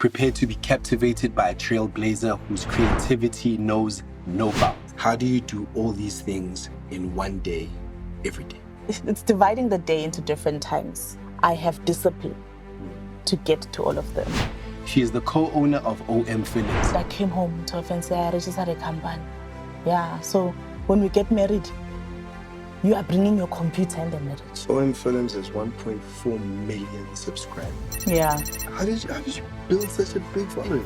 Prepare to be captivated by a trailblazer whose creativity knows no bounds. How do you do all these things in one day, every day? It's dividing the day into different times. I have discipline to get to all of them. She is the co-owner of OM Films. I came home to a fancy, I registered a company. Yeah, so when we get married, you are bringing your computer in the marriage. OM Films has 1.4 million subscribers. Yeah. How did you build such a big following?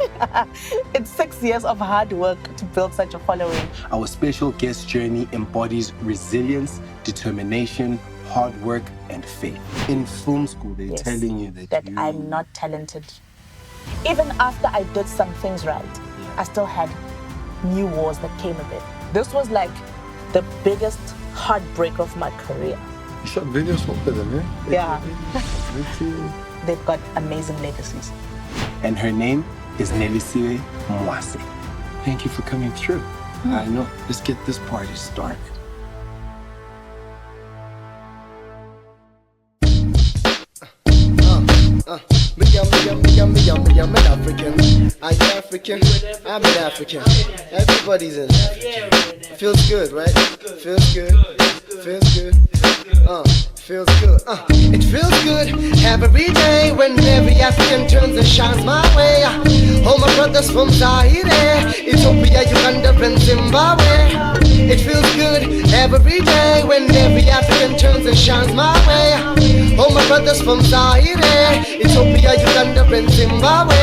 It's 6 years of hard work to build such a following. Our special guest journey embodies resilience, determination, hard work, and faith. In film school, they're telling you that I'm not talented. Even after I did some things right, I still had new wars that came with it. This was like the biggest heartbreak of my career. You shot videos for them, eh? Yeah. They've got amazing legacies. And her name is Nelisiwe Mwase. Thank you for coming through. I know. Let's get this party started. I'm an African. I'm African. I'm an African. Everybody's an African. Feels good, right? Feels good. Feels good. Feels good. It feels good every day when every African turns and shines my way. All my brothers from Zaire, Ethiopia, Uganda, and Zimbabwe. It feels good every day when every African turns and shines my way. All my brothers from Zaire, Ethiopia, Uganda, and Zimbabwe.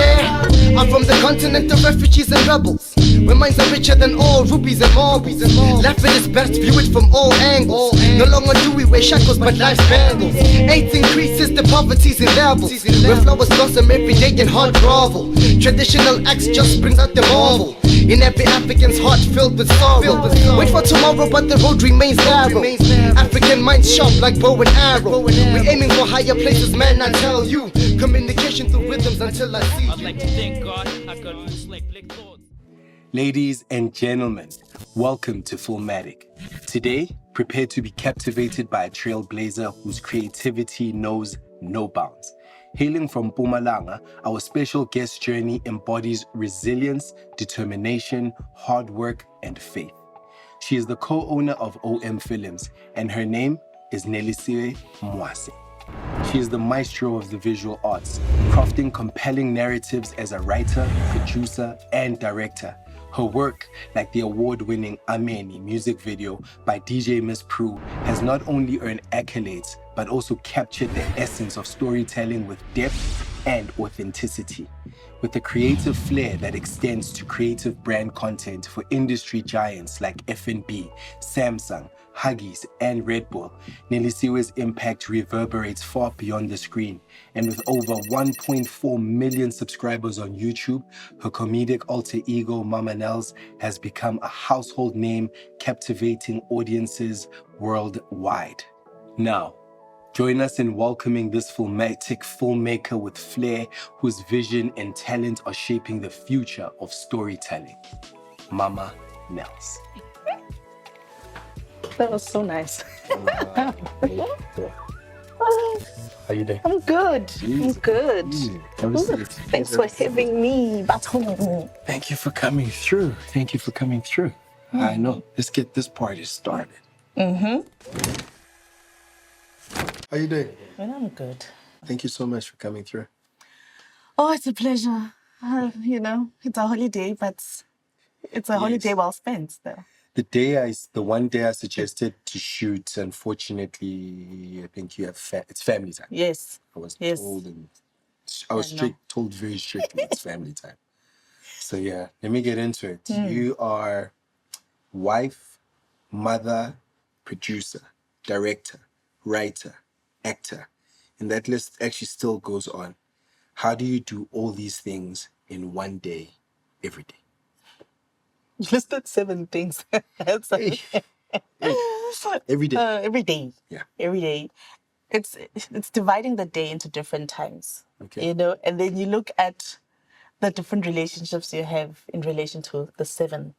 I'm from the continent of refugees and rebels, where minds are richer than all rubies and marbles. Life at its best, view it from all angles. No longer do we wear shackles, but life's bangles. AIDS increases, the poverty's in levels, where flowers blossom every day in hard grovel. Traditional acts just brings out the marvel in every African's heart filled with sorrow. Wait for tomorrow, but the road remains narrow. African minds sharp like bow and arrow. We're aiming for higher places, man, I tell you. Communication through rhythms until I see you. I'd like to thank God I got loose like black thoughts. Ladies and gentlemen, welcome to Filmatic. Today, prepare to be captivated by a trailblazer whose creativity knows no bounds. Hailing from Mpumalanga, our special guest journey embodies resilience, determination, hard work, and faith. She is the co-owner of OM Films, and her name is Nelisiwe Mwase. She is the maestro of the visual arts, crafting compelling narratives as a writer, producer, and director. Her work, like the award-winning Ameni music video by DJ Miss Prue, has not only earned accolades, but also captured the essence of storytelling with depth and authenticity. With a creative flair that extends to creative brand content for industry giants like F&B, Samsung, Huggies, and Red Bull, Nelisiwe's impact reverberates far beyond the screen. And with over 1.4 million subscribers on YouTube, her comedic alter ego, Mama Nels, has become a household name, captivating audiences worldwide. Now, join us in welcoming this filmatic filmmaker with flair, whose vision and talent are shaping the future of storytelling. Mama Nels. That was so nice. How you doing? I'm good. I'm good. Thanks for having me. Thank you for coming through. Thank you for coming through. I know. Let's get this party started. How you doing? Well, I'm good. Thank you so much for coming through. Oh, it's a pleasure. It's a holiday, but it's a holiday well spent, though. The one day I suggested to shoot, unfortunately, I think you have it's family time. Yes. I was told, and I was told very strictly it's family time. So yeah, let me get into it. You are wife, mother, producer, director, writer, actor, and that list actually still goes on. How do you do all these things in one day, every day? You listed 7 things. Every day. Every day. Yeah. Every day. It's dividing the day into different times. Okay. And then you look at the different relationships you have in relation to the 7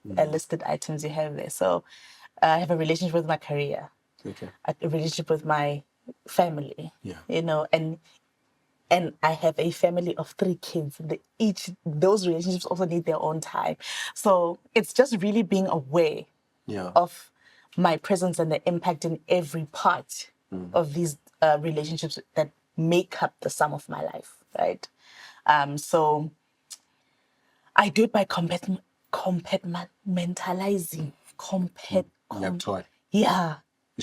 listed items you have there. So I have a relationship with my career. Okay. A relationship with my family. Yeah. And and I have a family of 3 kids. Those relationships also need their own time. So it's just really being aware of my presence and the impact in every part of these relationships that make up the sum of my life, right? So I do it by compartmentalizing. Yeah.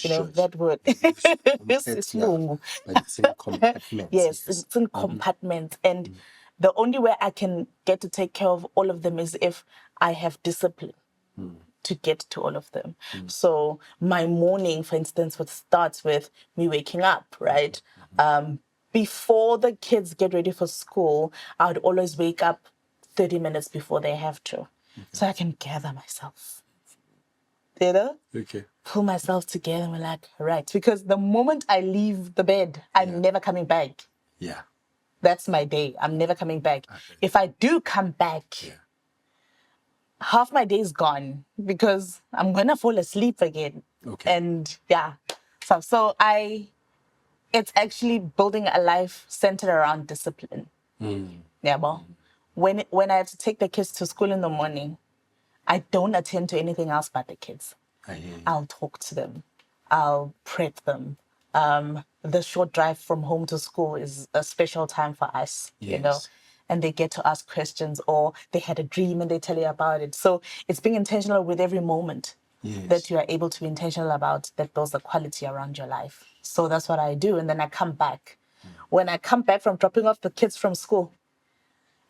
You know, that word. It's long. But it's in compartments. Yes, it's in compartments. And the only way I can get to take care of all of them is if I have discipline to get to all of them. So my morning, for instance, would start with me waking up, right? Before the kids get ready for school, I would always wake up 30 minutes before they have to. So I can gather myself. You know? Okay. Pull myself together and we're like, right. Because the moment I leave the bed, I'm never coming back. Yeah. That's my day. I'm never coming back. Okay. If I do come back, half my day is gone because I'm going to fall asleep again. Okay. And so it's actually building a life centered around discipline. Yeah, well, when I have to take the kids to school in the morning, I don't attend to anything else but the kids. I'll talk to them. I'll prep them. The short drive from home to school is a special time for us, you know, and they get to ask questions, or they had a dream and they tell you about it. So it's being intentional with every moment that you are able to be intentional about, that builds the quality around your life. So that's what I do. And then I come back. When I come back from dropping off the kids from school,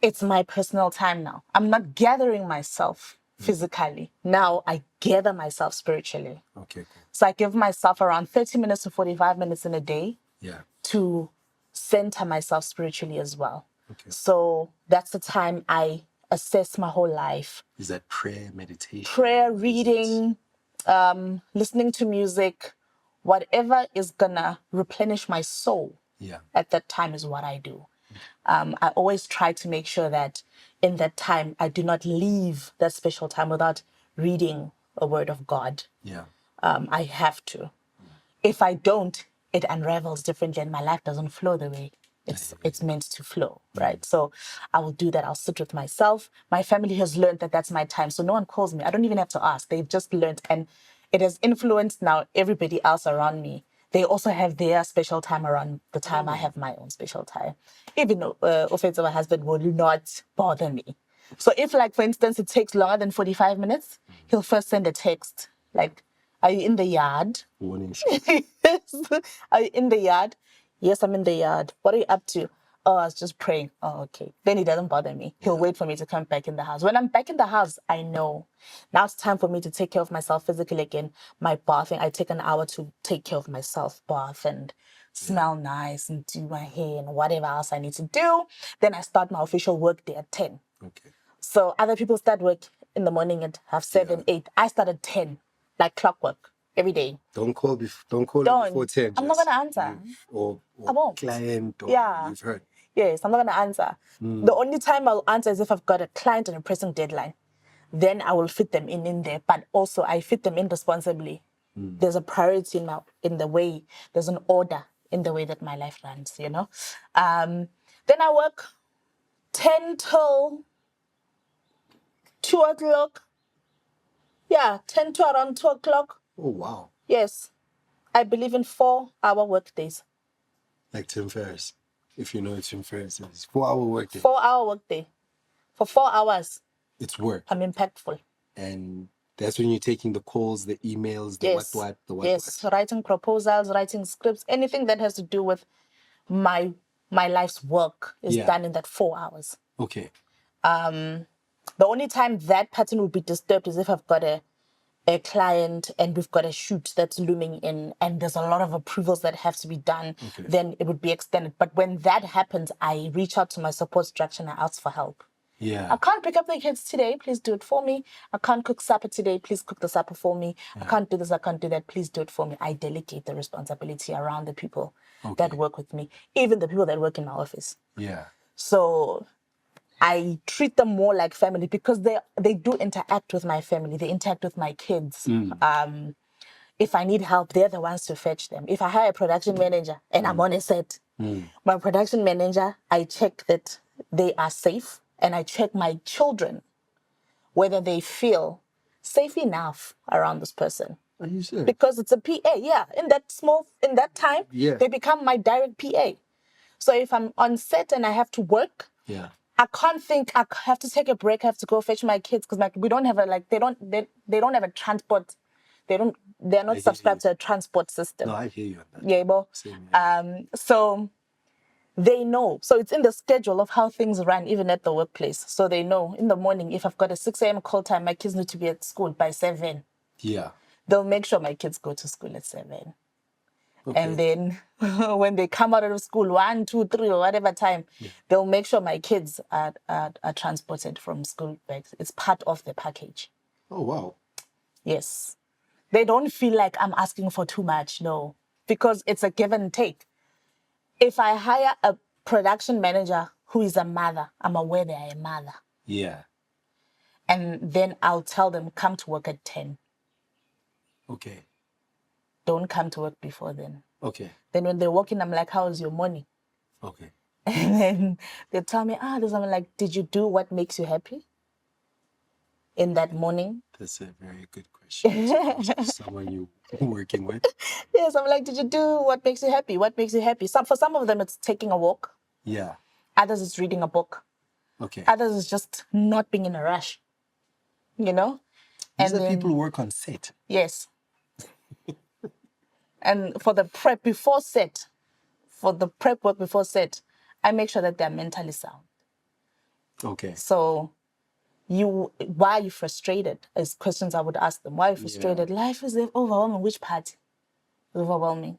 it's my personal time now. I'm not gathering myself physically. Now I gather myself spiritually. Okay, cool. So I give myself around 30 minutes to 45 minutes in a day to center myself spiritually as well. Okay. So that's the time I assess my whole life. Is that prayer, meditation? Prayer, reading, listening to music, whatever is gonna replenish my soul at that time is what I do. I always try to make sure that in that time, I do not leave that special time without reading a word of God. I have to. If I don't, it unravels differently and my life doesn't flow the way it's meant to flow, right? So I will do that. I'll sit with myself. My family has learned that that's my time. So no one calls me. I don't even have to ask. They've just learned, and it has influenced now everybody else around me. They also have their special time around the time I have my own special time. Even Ofedzo, my husband, will not bother me. So if, like, for instance, it takes longer than 45 minutes, he'll first send a text, like, are you in the yard? Warning. Are you in the yard? Yes, I'm in the yard. What are you up to? Oh, I was just praying. Oh, okay. Then he doesn't bother me. He'll wait for me to come back in the house. When I'm back in the house, I know now it's time for me to take care of myself physically again. My bathing, I take an hour to take care of myself, bath and smell nice and do my hair and whatever else I need to do. Then I start my official work day at 10. Okay. So other people start work in the morning at 7, 8. I start at 10, like clockwork, every day. Don't call before 10. I'm not going to answer. Or I won't. Client, or you've heard. Yes, I'm not going to answer. The only time I'll answer is if I've got a client and a pressing deadline. Then I will fit them in there. But also, I fit them in responsibly. There's a priority in the way, there's an order in the way that my life runs, you know. Then I work 10 till 2 o'clock. Yeah, 10 to around 2 o'clock. Oh, wow. Yes. I believe in 4-hour work days. Like Tim Ferriss. If you know Tim Ferriss, it's 4-hour work day. 4-hour work day. For 4 hours. It's work. I'm impactful. And that's when you're taking the calls, the emails, the what. Yes, writing proposals, writing scripts, anything that has to do with my life's work is done in that 4 hours. Okay. The only time that pattern would be disturbed is if I've got a client and we've got a shoot that's looming in and there's a lot of approvals that have to be done, then it would be extended. But when that happens, I reach out to my support structure and I ask for help. Yeah. I can't pick up the kids today. Please do it for me. I can't cook supper today. Please cook the supper for me. I can't do this. I can't do that. Please do it for me. I delegate the responsibility around the people that work with me, even the people that work in my office. Yeah. So I treat them more like family because they do interact with my family. They interact with my kids. If I need help, they're the ones to fetch them. If I hire a production manager and I'm on a set, My production manager, I check that they are safe, and I check my children whether they feel safe enough around this person. Are you serious? Because it's a PA, yeah. In that time, they become my direct PA. So if I'm on set and I have to work, I can't think I have to take a break. I have to go fetch my kids because we don't have they don't have a transport. They're not subscribed to a transport system. No, I hear you on that. Yeah, but so they know. So it's in the schedule of how things run, even at the workplace. So they know in the morning, if I've got a 6 a.m. call time, my kids need to be at school by 7. Yeah. They'll make sure my kids go to school at 7. Okay. And then when they come out of school, 1, 2, 3, or whatever time, they'll make sure my kids are transported from school back. It's part of the package. Oh, wow. Yes. They don't feel like I'm asking for too much, no. Because it's a give and take. If I hire a production manager who is a mother, I'm aware they are a mother. Yeah. And then I'll tell them, come to work at 10. Okay. Don't come to work before then. Okay. Then when they walk in, I'm like, how's your morning? Okay. And then they tell me, I'm like, did you do what makes you happy in that morning? That's a very good question. Someone you're working with? Yes, I'm like, did you do what makes you happy? What makes you happy? For some of them, it's taking a walk. Yeah. Others, it's reading a book. Okay. Others, is just not being in a rush. You know? These are people who work on set. Yes. And for the prep work before set, I make sure that they're mentally sound. Okay. So why are you frustrated? Is questions I would ask them. Why are you frustrated? Yeah. Life is overwhelming. Which part is overwhelming?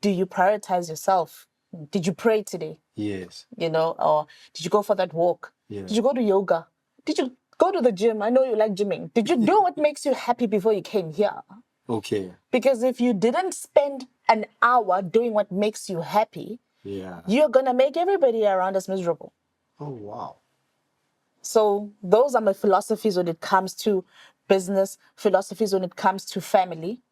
Do you prioritize yourself? Did you pray today? Yes. You know, or did you go for that walk? Yeah. Did you go to yoga? Did you go to the gym? I know you like gymming. Did you do what makes you happy before you came here? Okay. Because if you didn't spend an hour doing what makes you happy, you're going to make everybody around us miserable. Oh, wow. So those are my philosophies when it comes to business, philosophies when it comes to family.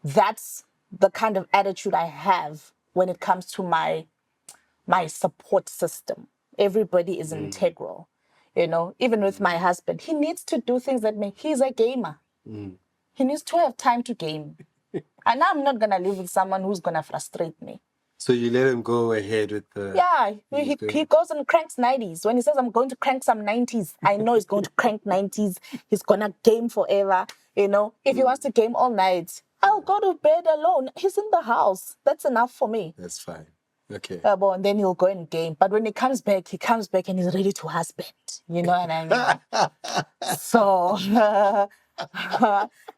That's the kind of attitude I have when it comes to my support system. Everybody is integral. You know, even with my husband, he needs to do things that he's a gamer. He needs to have time to game. And I'm not going to live with someone who's going to frustrate me. So you let him go ahead with the... Yeah, he goes and cranks 90s. When he says, I'm going to crank some 90s, I know he's going to crank 90s. He's going to game forever. You know, if he wants to game all night, I'll go to bed alone. He's in the house. That's enough for me. That's fine. Okay. And then he'll go and game. But when he comes back and he's ready to husband. You know what I mean? So...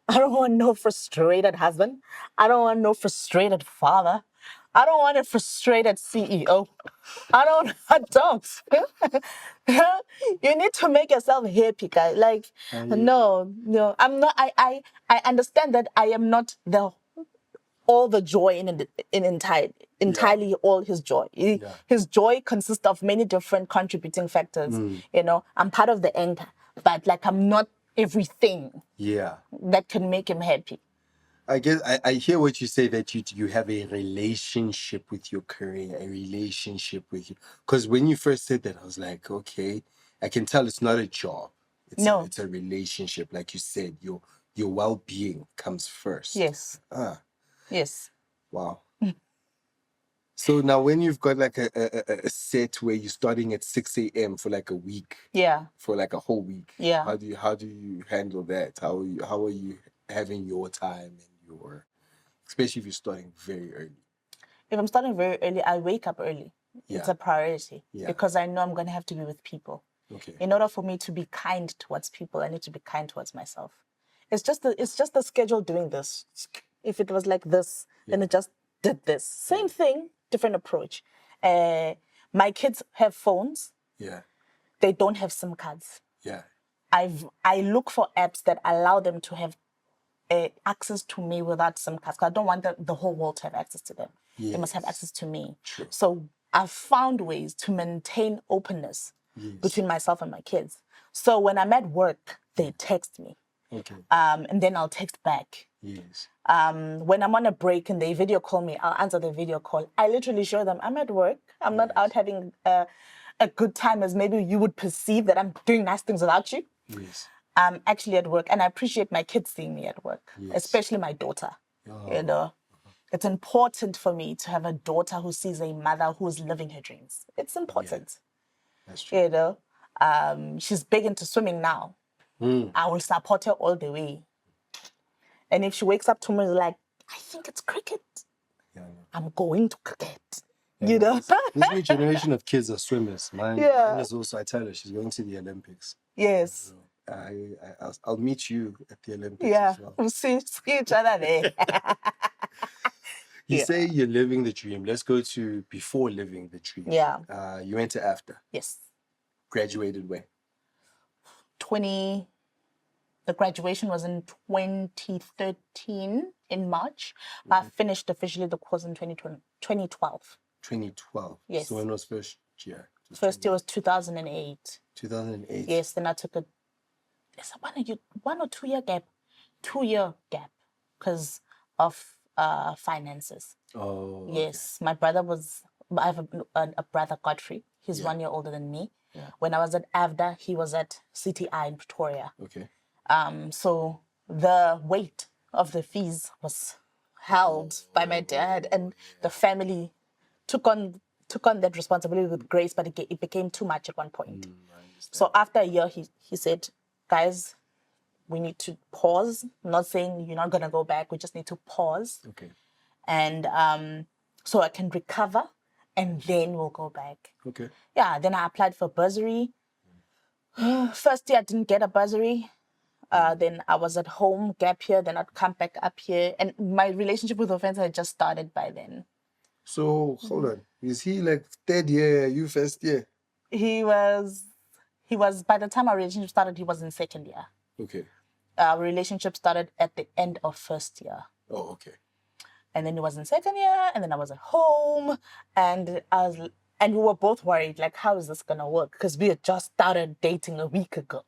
I don't want no frustrated husband. I don't want no frustrated father. I don't want a frustrated CEO. I don't. You need to make yourself happy, guys. Like, no, I'm not. I understand that I am not all the joy entirely all his joy. His joy consists of many different contributing factors. You know, I'm part of the anchor, but like I'm not everything that can make him happy. I guess I hear what you say, that you have a relationship with your career, a relationship with you. Because when you first said that, I was like, okay, I can tell it's not a job. It's a relationship. Like you said, your well-being comes first. Yes. Yes. Wow. So now when you've got like a set where you're starting at 6 a.m. for like a week. Yeah. For like a whole week. Yeah. How do you handle that? How are you having your time and especially if you're starting very early? If I'm starting very early, I wake up early. Yeah. It's a priority. Yeah. Because I know I'm going to have to be with people. Okay. In order for me to be kind towards people, I need to be kind towards myself. It's just the schedule doing this. If it was like this, then it just did this. Same thing. Different approach. My kids have phones. Yeah. They don't have SIM cards. Yeah. I look for apps that allow them to have access to me without SIM cards. Because I don't want the whole world to have access to them. Yes. They must have access to me. True. So I've found ways to maintain openness between myself and my kids. So when I'm at work, they text me. Okay. And then I'll text back. Yes. When I'm on a break and they video call me, I'll answer the video call. I literally show them I'm at work. I'm not out having a good time as maybe you would perceive that I'm doing nice things without you. Yes. I'm actually at work, and I appreciate my kids seeing me at work, especially my daughter. You know, it's important for me to have a daughter who sees a mother who is living her dreams. It's important. Yeah. That's true. You know, she's big into swimming now. I will support her all the way. And if she wakes up tomorrow like, I think it's cricket, I'm going to cricket. Yeah, you know? This new generation of kids are swimmers. Mine is also, I tell her, she's going to the Olympics. Yes. I'll meet you at the Olympics as well. We'll see each other there. You say you're living the dream. Let's go to before living the dream. Yeah. You went to AFDA. Yes. Graduated when? The graduation was in 2013 in March. I finished officially the course in 2012. 2012. Yes. So when was first year? First year was 2008. 2008. Yes, then I took a 1 or 2 year gap. 2 year gap because of finances. Oh. Yes, my brother I have a brother, Godfrey. He's 1 year older than me. Yeah. When I was at AFDA, he was at CTI in Pretoria. Okay. So the weight of the fees was held by my dad, and the family took on that responsibility with grace, but it became too much at one point. So after a year, he said, guys, we need to pause. I'm not saying you're not going to go back. We just need to pause. Okay. And so I can recover, and then we'll go back. Okay. Yeah, then I applied for bursary. First year, I didn't get a bursary. Then I was at home, gap year, then I'd come back up here. And my relationship with Offense had just started by then. So, hold on. Is he like third year, you first year? He was, by the time our relationship started, he was in second year. Okay. Our relationship started at the end of first year. Oh, okay. And then he was in second year, and then I was at home, and we were both worried, like, how is this gonna work? Because we had just started dating a week ago.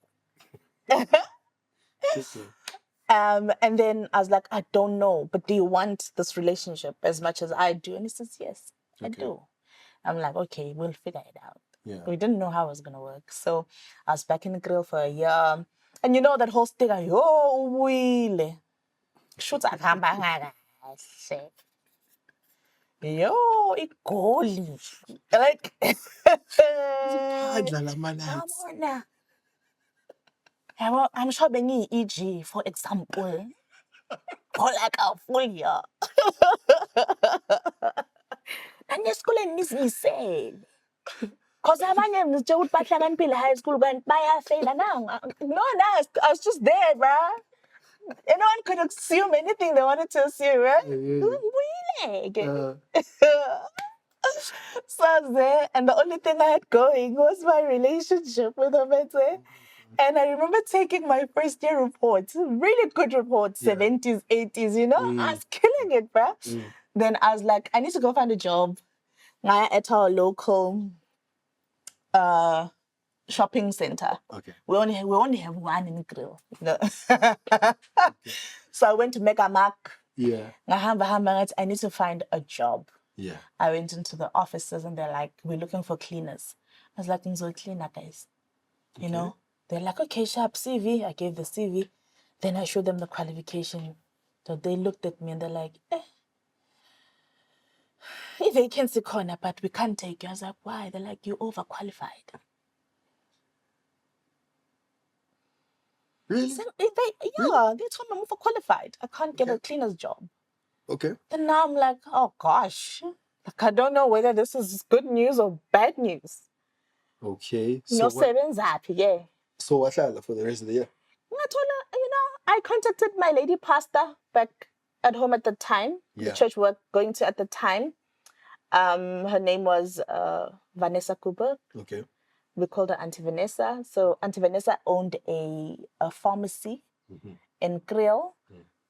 And then I was like, I don't know, but do you want this relationship as much as I do? And he says, yes, I do. I'm like, okay, we'll figure it out. Yeah. We didn't know how it was going to work. So I was back in the grill for a year. And you know that whole sticker, yo, wile. Shoots at hamba. Yo, it goalie. Like, I'm sure Benny EG, for example, for like a full year. And the school is me said. Because abanye nje ukuthi bahlakaniphile high school kanti bayafela now. No, I was just there, bruh. Anyone could assume anything they wanted to assume, right? So I was there, and the only thing I had going was my relationship with Omete. And I remember taking my first year reports, really good reports, 70s, 80s, you know? I was killing it, bruh. Then I was like, I need to go find a job at our local shopping center. Okay. We only have one in the grill. No. So I went to Mega Mark. Yeah. I need to find a job. Yeah. I went into the offices and they're like, we're looking for cleaners. I was like, "Ngizo cleaner, guys." You know? They're like, okay, sharp CV. I gave the CV. Then I showed them the qualification. So they looked at me and they're like, if vacancy corner, but we can't take you. I was like, why? They're like, you're overqualified. Really? So they told me I'm overqualified. I can't get a cleaner's job. Okay. Then now I'm like, oh gosh. Like, I don't know whether this is good news or bad news. Okay. So what for the rest of the year? I told her, I contacted my lady pastor back at home at the time, the church we were going to at the time. Her name was Vanessa Cooper. Okay. We called her Auntie Vanessa. So Auntie Vanessa owned a pharmacy in Kriel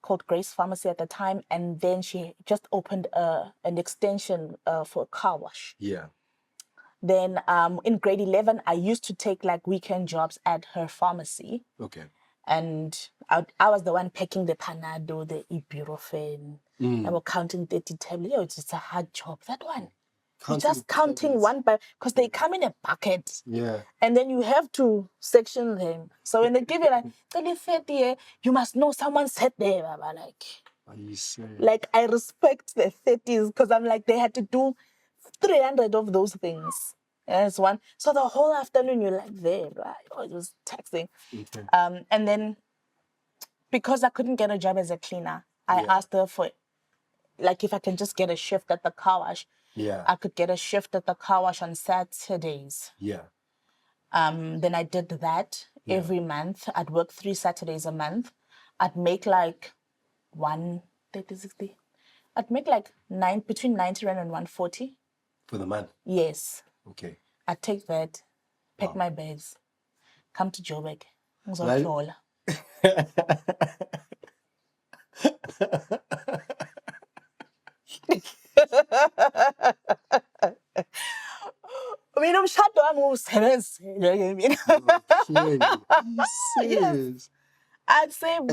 called Grace Pharmacy at the time. And then she just opened an extension for a car wash. Yeah. Then in grade 11, I used to take like weekend jobs at her pharmacy. Okay. And I was the one packing the Panado, the ibuprofen. I was counting 30 tablets. Yo, it's a hard job. That one. You're just counting tablets. one by, because they come in a bucket. Yeah. And then you have to section them. So when they give you like, 30, you must know someone sat there. Baba. Are you serious? Like, I respect the 30s because I'm like, they had to do 300 of those things. And it's one. So the whole afternoon, you're like there, right? Oh, it was taxing. Okay. And then because I couldn't get a job as a cleaner, I asked her for, like, if I can just get a shift at the car wash. Yeah. I could get a shift at the car wash on Saturdays. Yeah. Then I did that every month. I'd work 3 Saturdays a month. I'd make like 130, I'd make like between 90 Rand and 140. For the month? Yes. Okay. I'd take that, pack my bags, come to Joburg. Right. Mina umshado wami uwusebenzile mina. Serious? I'd say And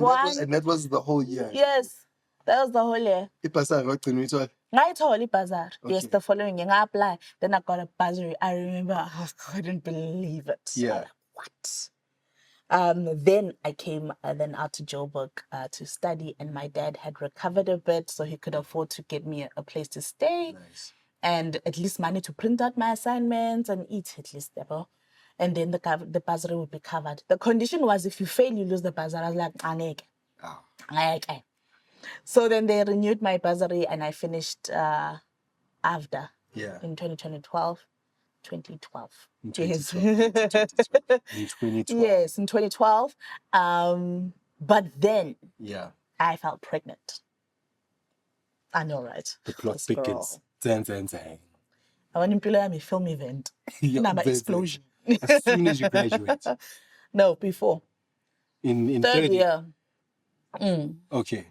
that was the whole year? Yes, that was the whole year. Ngayithola ibhazari. Yes, the following year, I-apply. Then I got a bursary. I remember I couldn't believe it. Yeah. Like, what? Then I came out to Joburg to study, and my dad had recovered a bit, so he could afford to get me a place to stay. Nice. And at least money to print out my assignments and eat at least. And then the bursary would be covered. The condition was if you fail, you lose the bursary. I was like, angeke. Angeke. So then they renewed my bursary and I finished AVDA in 2012. 2012. In Yes. 2012. In 2012. Yes, in 2012. But then I felt pregnant. I know, right? The plot thickens. Zang. I want to a film event. Number explosion. As soon as you graduate. No, before. In third year. Okay.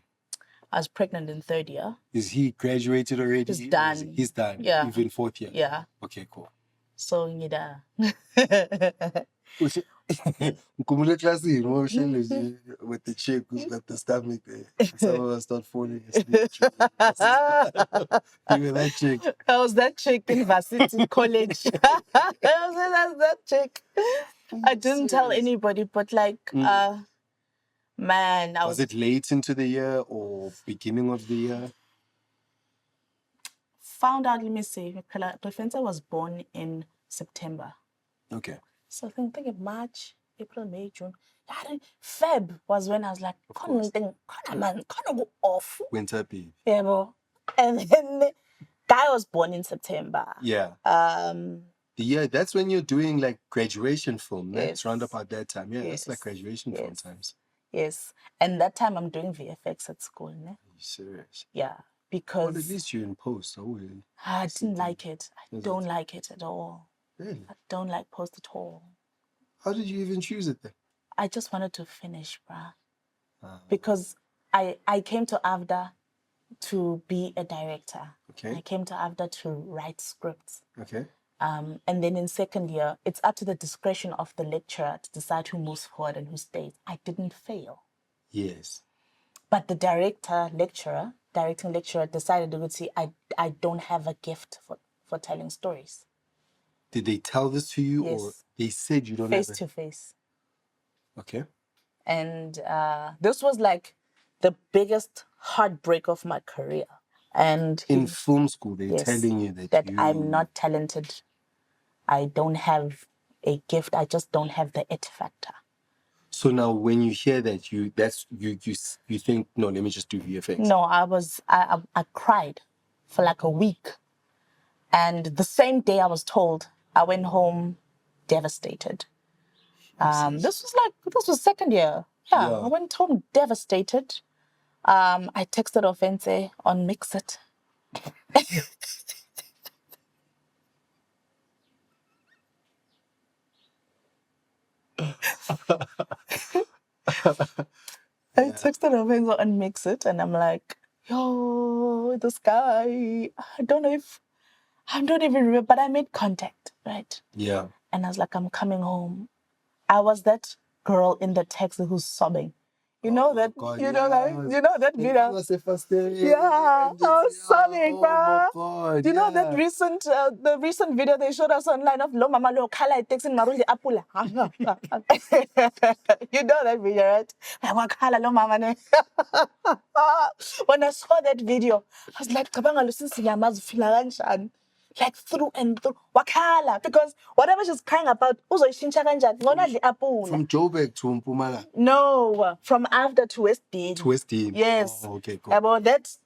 I was pregnant in third year. Is he graduated already? He's done. He's done. Yeah. Even fourth year. Yeah. Okay, cool. So ngida. With the chick who's got the stomach there. Some of us start falling asleep. You were that chick. I was that chick in varsity college. I was that chick. I didn't tell anybody, but like, man, was it late into the year or beginning of the year? Found out, let me see. Defensa was born in September. Okay. So I think of March, April, May, June. Feb was when I was like, can't go off. Winter peak. Yeah, bro. And then the guy was born in September. Yeah. Yeah, that's when you're doing like graduation film. Yes. That's round about that time. Yeah, Yes. that's like graduation film times. Yes. And that time I'm doing VFX at school. Ne? Are you serious? Yeah. Because well, at least you're in post. I didn't like it. I don't like it at all. Really? I don't like post at all. How did you even choose it then? I just wanted to finish, bruh. Because I came to AVDA to be a director. Okay. I came to AVDA to write scripts. Okay. And then in second year, it's up to the discretion of the lecturer to decide who moves forward and who stays. I didn't fail. Yes. But the directing lecturer decided to see I don't have a gift for telling stories. Did they tell this to you or they said you don't have it? Face to face. Okay. And this was like the biggest heartbreak of my career. And in film school, they're telling you that I'm not talented. I don't have a gift. I just don't have the it factor. So now when you hear that, you think, no, let me just do VFX. No, I cried for like a week. And the same day I was told, I went home devastated. This was second year. Yeah, I went home devastated. I texted Offense on Mix It. I texted Offense on Mix It, and I'm like, yo, this guy, I don't even remember, but I made contact, right? Yeah. And I was like, I'm coming home. I was that girl in the taxi who's sobbing. You know that? God, you know that? You know that video? Yeah, I was sobbing, bro. Oh my God, Do you know that the recent video they showed us online of lo mama lo khala iteksi marundi apula? You know that video, right? Khala lo mama ne. When I saw that video, I was like, cabanga lusinsi nyamazi fila kanjani? Like through and through. Wakhala. Because whatever she's crying about, uzoyishintsha kanjani? Ngona dli apula. From Joburg to Mpumalanga? No, from after to West Dean. To West Dean? Yes. Oh, okay, cool. About that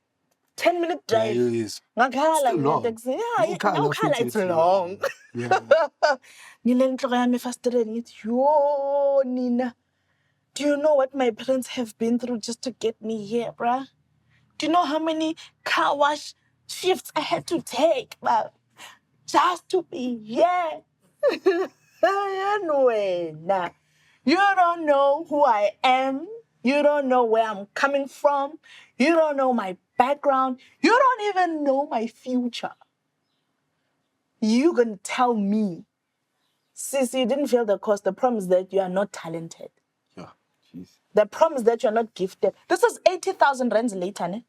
10-minute drive. Yeah, it is. Ngakhala long. taxi. Yeah, Ngakhala ngakhala, it's futhi long. Yeah. Ngile nhloko yami efasteleni ngithi, yo Nina, do you know what my parents have been through just to get me here, bruh? Do you know how many car wash shifts I had to take, bruh? Just to be here. Nah. You don't know who I am. You don't know where I'm coming from. You don't know my background. You don't even know my future. You can tell me, sis, you didn't feel the cost. The problem is that you are not talented. Yeah, jeez. The problem is that you're not gifted. This is 80,000 rands later, ne?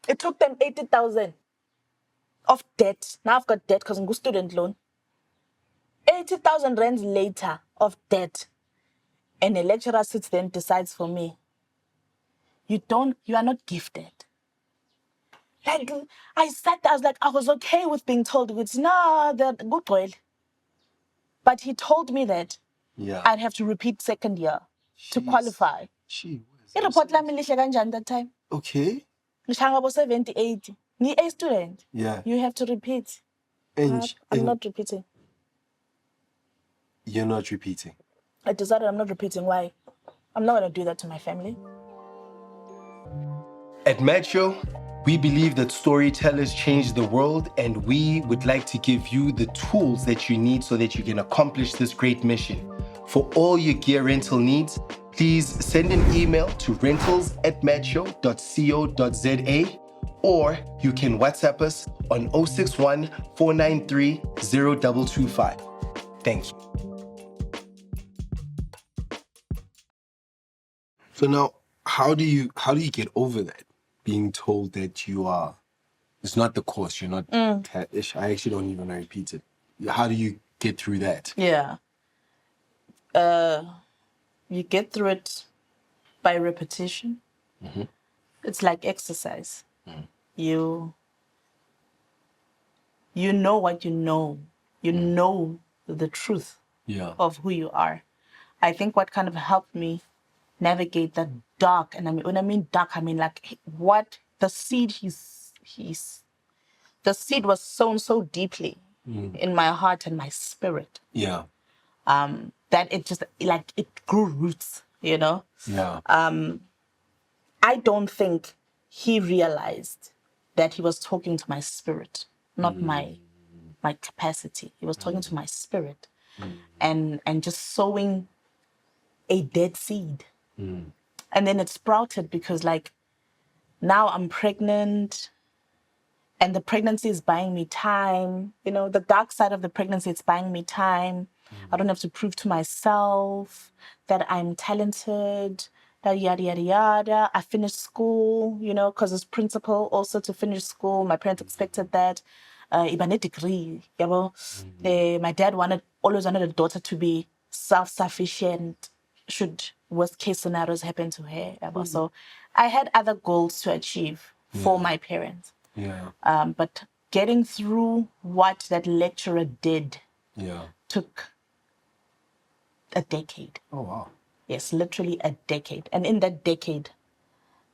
It took them 80,000 of debt. Now I've got debt because I'm a student loan. 80,000 rands later of debt. And a lecturer sits there and decides for me, you are not gifted. Like, I sat there, I was okay with being told, no, that good boy. But he told me that I'd have to repeat second year to qualify. Gee, I report lami lihle kanjani that time. Okay. Ngishanga abo 70, 80. Ni a student. Yeah. You have to repeat. And I'm not repeating. You're not repeating? I decided I'm not repeating. Why? I'm not going to do that to my family. At Metro, we believe that storytellers change the world, and we would like to give you the tools that you need so that you can accomplish this great mission. For all your gear rental needs, please send an email to rentals@metro.co.za, or you can WhatsApp us on 061 493 0225. Thank you. So now, how do you get over that? Being told that it's not the course, you're not I actually don't even repeat it. How do you get through that? Yeah. You get through it by repetition. Mm-hmm. It's like exercise. Mm. You know what you know. You know the truth of who you are. I think what kind of helped me navigate that dark, and when I mean dark, I mean like what the seed the seed was sown so deeply in my heart and my spirit. Yeah. That it just it grew roots, you know? Yeah. I don't think he realized that he was talking to my spirit, not my capacity. He was talking to my spirit and just sowing a dead seed. And then it sprouted because now I'm pregnant and the pregnancy is buying me time. You know, the dark side of the pregnancy, it's buying me time. I don't have to prove to myself that I'm talented, that yada, yada, yada. I finished school, you know, because it's principal also to finish school. My parents expected that. Even a degree, you know. My dad always wanted a daughter to be self-sufficient should worst case scenarios happen to her. So I had other goals to achieve for my parents. Yeah. But getting through what that lecturer did took a decade. Oh, wow. Yes, literally a decade. And in that decade,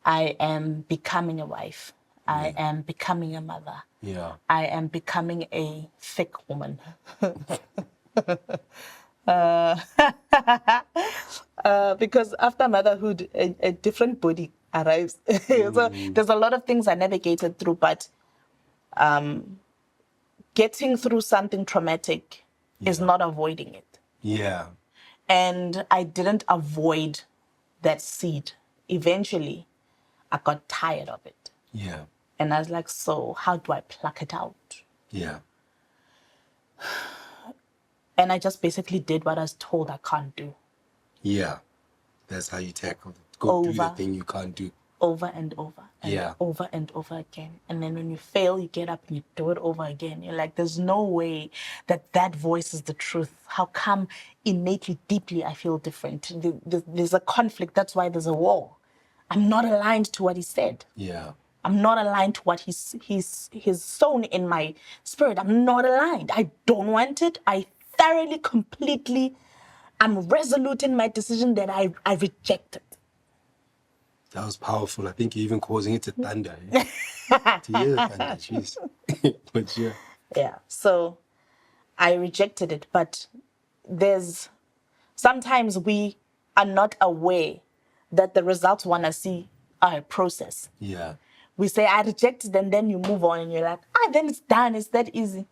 I am becoming a wife. I am becoming a mother. Yeah. I am becoming a thick woman. Because after motherhood, a different body arrives. So there's a lot of things I navigated through, but getting through something traumatic is not avoiding it. Yeah. And I didn't avoid that seed. Eventually, I got tired of it. Yeah. And I was like, so how do I pluck it out? Yeah. And I just basically did what I was told I can't do. Yeah. That's how you tackle it. Go do the thing you can't do. Over and over and over and over again. And then when you fail, you get up and you do it over again. You're like, there's no way that voice is the truth. How come innately, deeply, I feel different? There's a conflict. That's why there's a war. I'm not aligned to what he said. Yeah. I'm not aligned to what he's sown in my spirit. I'm not aligned. I don't want it. I thoroughly, completely, I'm resolute in my decision that I reject it. That was powerful. I think you're even causing it to thunder. Eh? To hear the thunder, jeez. But yeah. Yeah. So I rejected it. But sometimes we are not aware that the results we want to see are a process. Yeah. We say, I rejected, and then you move on and you're like, then it's done. It's that easy.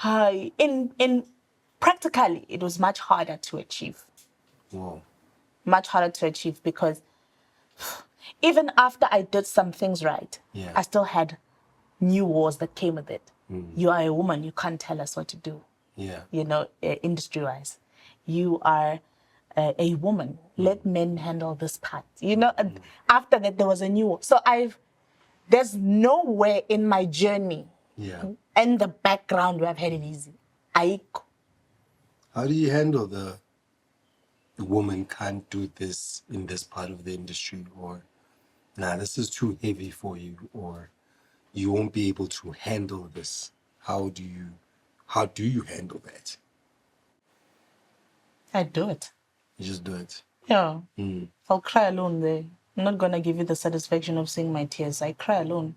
In practically, it was much harder to achieve. Whoa. Much harder to achieve because even after I did some things right, I still had new wars that came with it. You are a woman, you can't tell us what to do. Yeah. You know, industry-wise. You are a woman. Let men handle this part. You know, and after that, there was a new war. So there's nowhere in my journey in the background where I've had it easy. How do you handle the woman can't do this in this part of the industry, or this is too heavy for you, or you won't be able to handle this? How do you handle that? I do it. You just do it. Yeah. I'll cry alone there. I'm not going to give you the satisfaction of seeing my tears. I cry alone.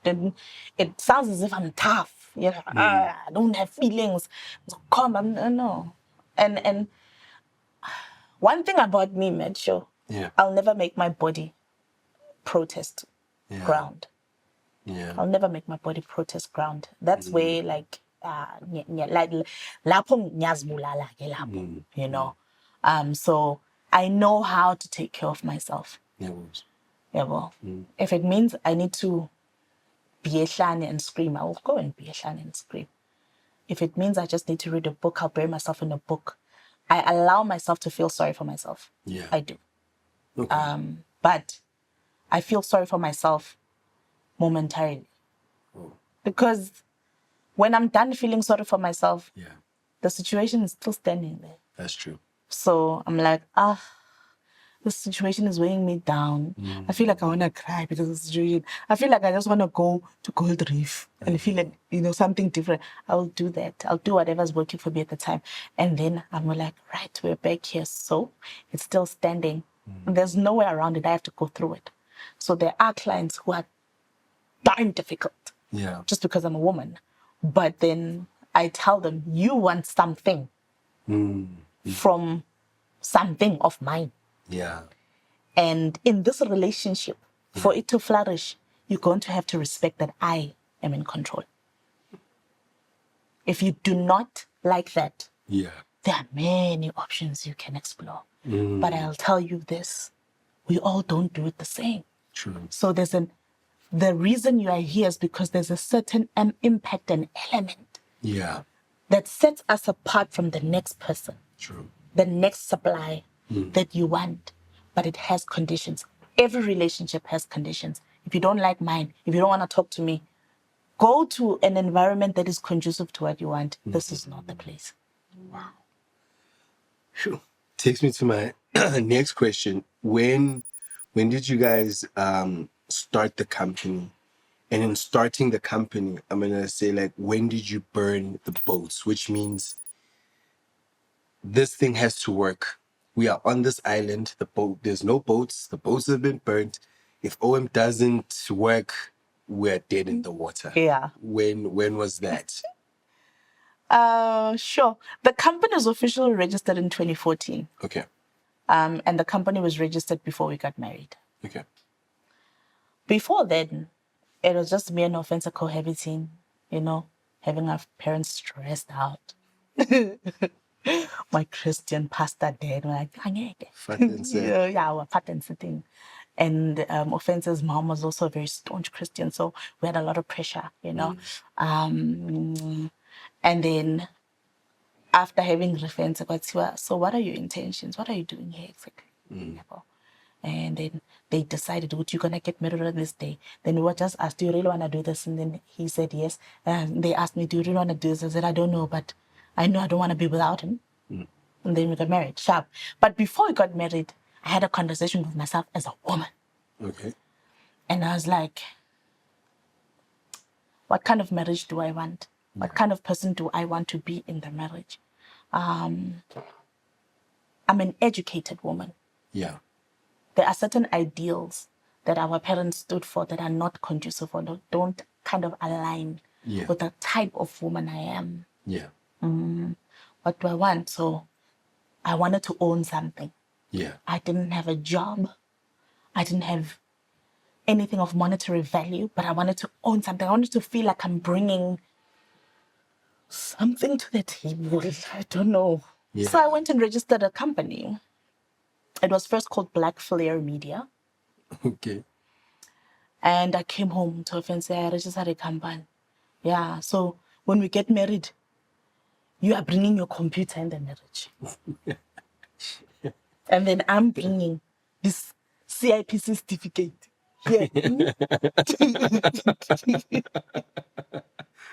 Then it sounds as if I'm tough. You know, I don't have feelings. So come, no. And one thing about me, Medsho, I'll never make my body protest ground. Yeah. I'll never make my body protest ground. That's where like lapho ngiyazibulala ke lapho, you know. So I know how to take care of myself. Yeah, well, if it means I need to be ehlane and scream, I will go and be ehlane and scream. If it means I just need to read a book, I'll bury myself in a book. I allow myself to feel sorry for myself. Yeah. I do. Okay. But I feel sorry for myself momentarily. Because when I'm done feeling sorry for myself, the situation is still standing there. That's true. So I'm like, this situation is weighing me down. I feel like I want to cry because of the situation. I feel like I just want to go to Gold Reef and feel like, you know, something different. I will do that. I'll do whatever's working for me at the time. And then I'm like, right, we're back here. So it's still standing. And there's no way around it. I have to go through it. So there are clients who are darn difficult. Yeah. Just because I'm a woman. But then I tell them, you want something from something of mine. Yeah. And in this relationship, for it to flourish, you're going to have to respect that I am in control. If you do not like that, there are many options you can explore. But I'll tell you this, we all don't do it the same. True. So the reason you are here is because there's a certain impact and element that sets us apart from the next person. True. The next supply that you want, but it has conditions. Every relationship has conditions. If you don't like mine, if you don't want to talk to me, go to an environment that is conducive to what you want. This is not the place. Wow. Whew. Takes me to my next question. When did you guys start the company? And in starting the company, I'm going to say, like, when did you burn the boats? Which means this thing has to work. We are on this island. There's no boats. The boats have been burnt. If OM doesn't work, we're dead in the water. Yeah. When was that? Sure. The company was officially registered in 2014. Okay. And the company was registered before we got married. Okay. Before then, it was just me and Offensa cohabiting, you know, having our parents stressed out. My Christian pastor dad, we're like, Fat and sad. yeah, we're fat and sitting. And Offensa's mom was also a very staunch Christian, so we had a lot of pressure, you know. And then after having reference, so what are your intentions? What are you doing here exactly? And then they decided, "Would you gonna get married on this day?" Then we were just asked, "Do you really want to do this?" And then he said yes. And they asked me, "Do you really want to do this?" I said, "I don't know, but I know I don't want to be without him." And then we got married, sharp. But before we got married, I had a conversation with myself as a woman. Okay. And I was like, what kind of marriage do I want? What kind of person do I want to be in the marriage? I'm an educated woman. Yeah. There are certain ideals that our parents stood for that are not conducive or don't kind of align with the type of woman I am. Yeah. What do I want? So I wanted to own something. Yeah. I didn't have a job. I didn't have anything of monetary value, but I wanted to own something. I wanted to feel like I'm bringing something to the table. I don't know. Yeah. So I went and registered a company. It was first called Black Flare Media. Okay. And I came home to her and said, I registered a company. Yeah, so when we get married, you are bringing your computer in the marriage. And then I'm bringing this CIPC certificate. Yeah.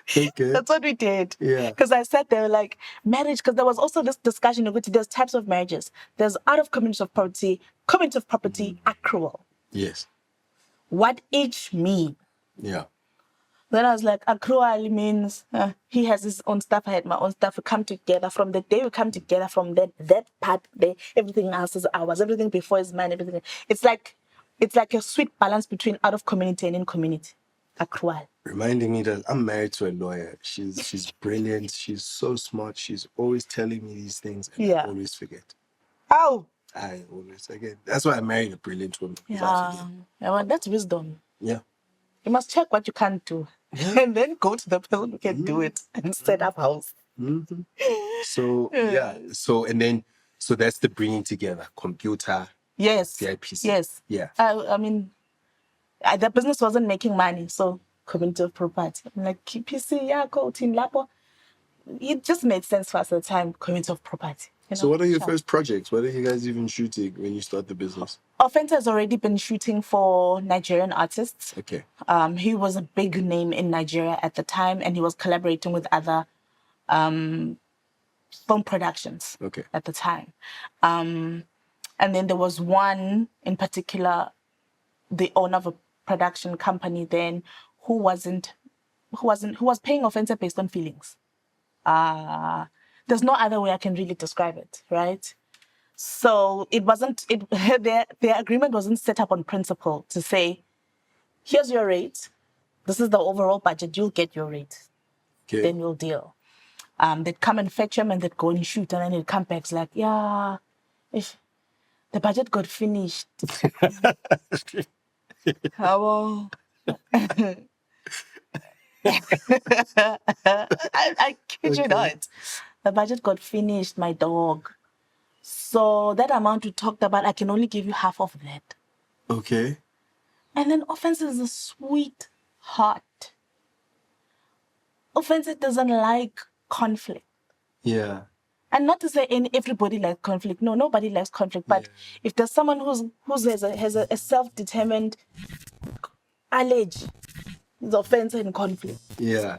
Okay. That's what we did. Yeah. Because I sat there like, marriage, because there was also this discussion, there's types of marriages. There's out of community of property, accrual. Yes. What each mean? Yeah. Then I was like, accrual means he has his own stuff, I had my own stuff. We come together. From the day we come together, from that part there, everything else is ours. Everything before is mine. Everything. It's like a sweet balance between out of community and in community. Accrual. Reminding me that I'm married to a lawyer. She's brilliant. She's so smart. She's always telling me these things, and I always forget. Oh. I always forget. That's why I married a brilliant woman. Yeah, well, that's wisdom. Yeah. You must check what you can't do, and then go to the person who can do it and set up house. Mm-hmm. So so that's the bringing together. Computer. Yes. CIPC. Yes. Yeah. I mean, the business wasn't making money, so community of property. I'm like, PC, yeah, go team lapo. It just made sense for us at the time, community of property. So what are your first projects? What are you guys even shooting when you start the business? Offense has already been shooting for Nigerian artists. Okay. He was a big name in Nigeria at the time, and he was collaborating with other film productions at the time. And then there was one in particular, the owner of a production company then, who was paying Offense based on feelings. There's no other way I can really describe it, right? So their agreement wasn't set up on principle to say, here's your rate, this is the overall budget, you'll get your rate, then we'll deal. They'd come and fetch him and they'd go and shoot, and then he'd come back, it's like, yeah, if the budget got finished. How? I kid you not. The budget got finished, my dog. So that amount we talked about, I can only give you half of that. Okay. And then Offense is a sweet heart. Offense doesn't like conflict. Yeah. And not to say everybody likes conflict. No, nobody likes conflict. But if there's someone who has a self-determined allergy, it's Offense and conflict. Yeah.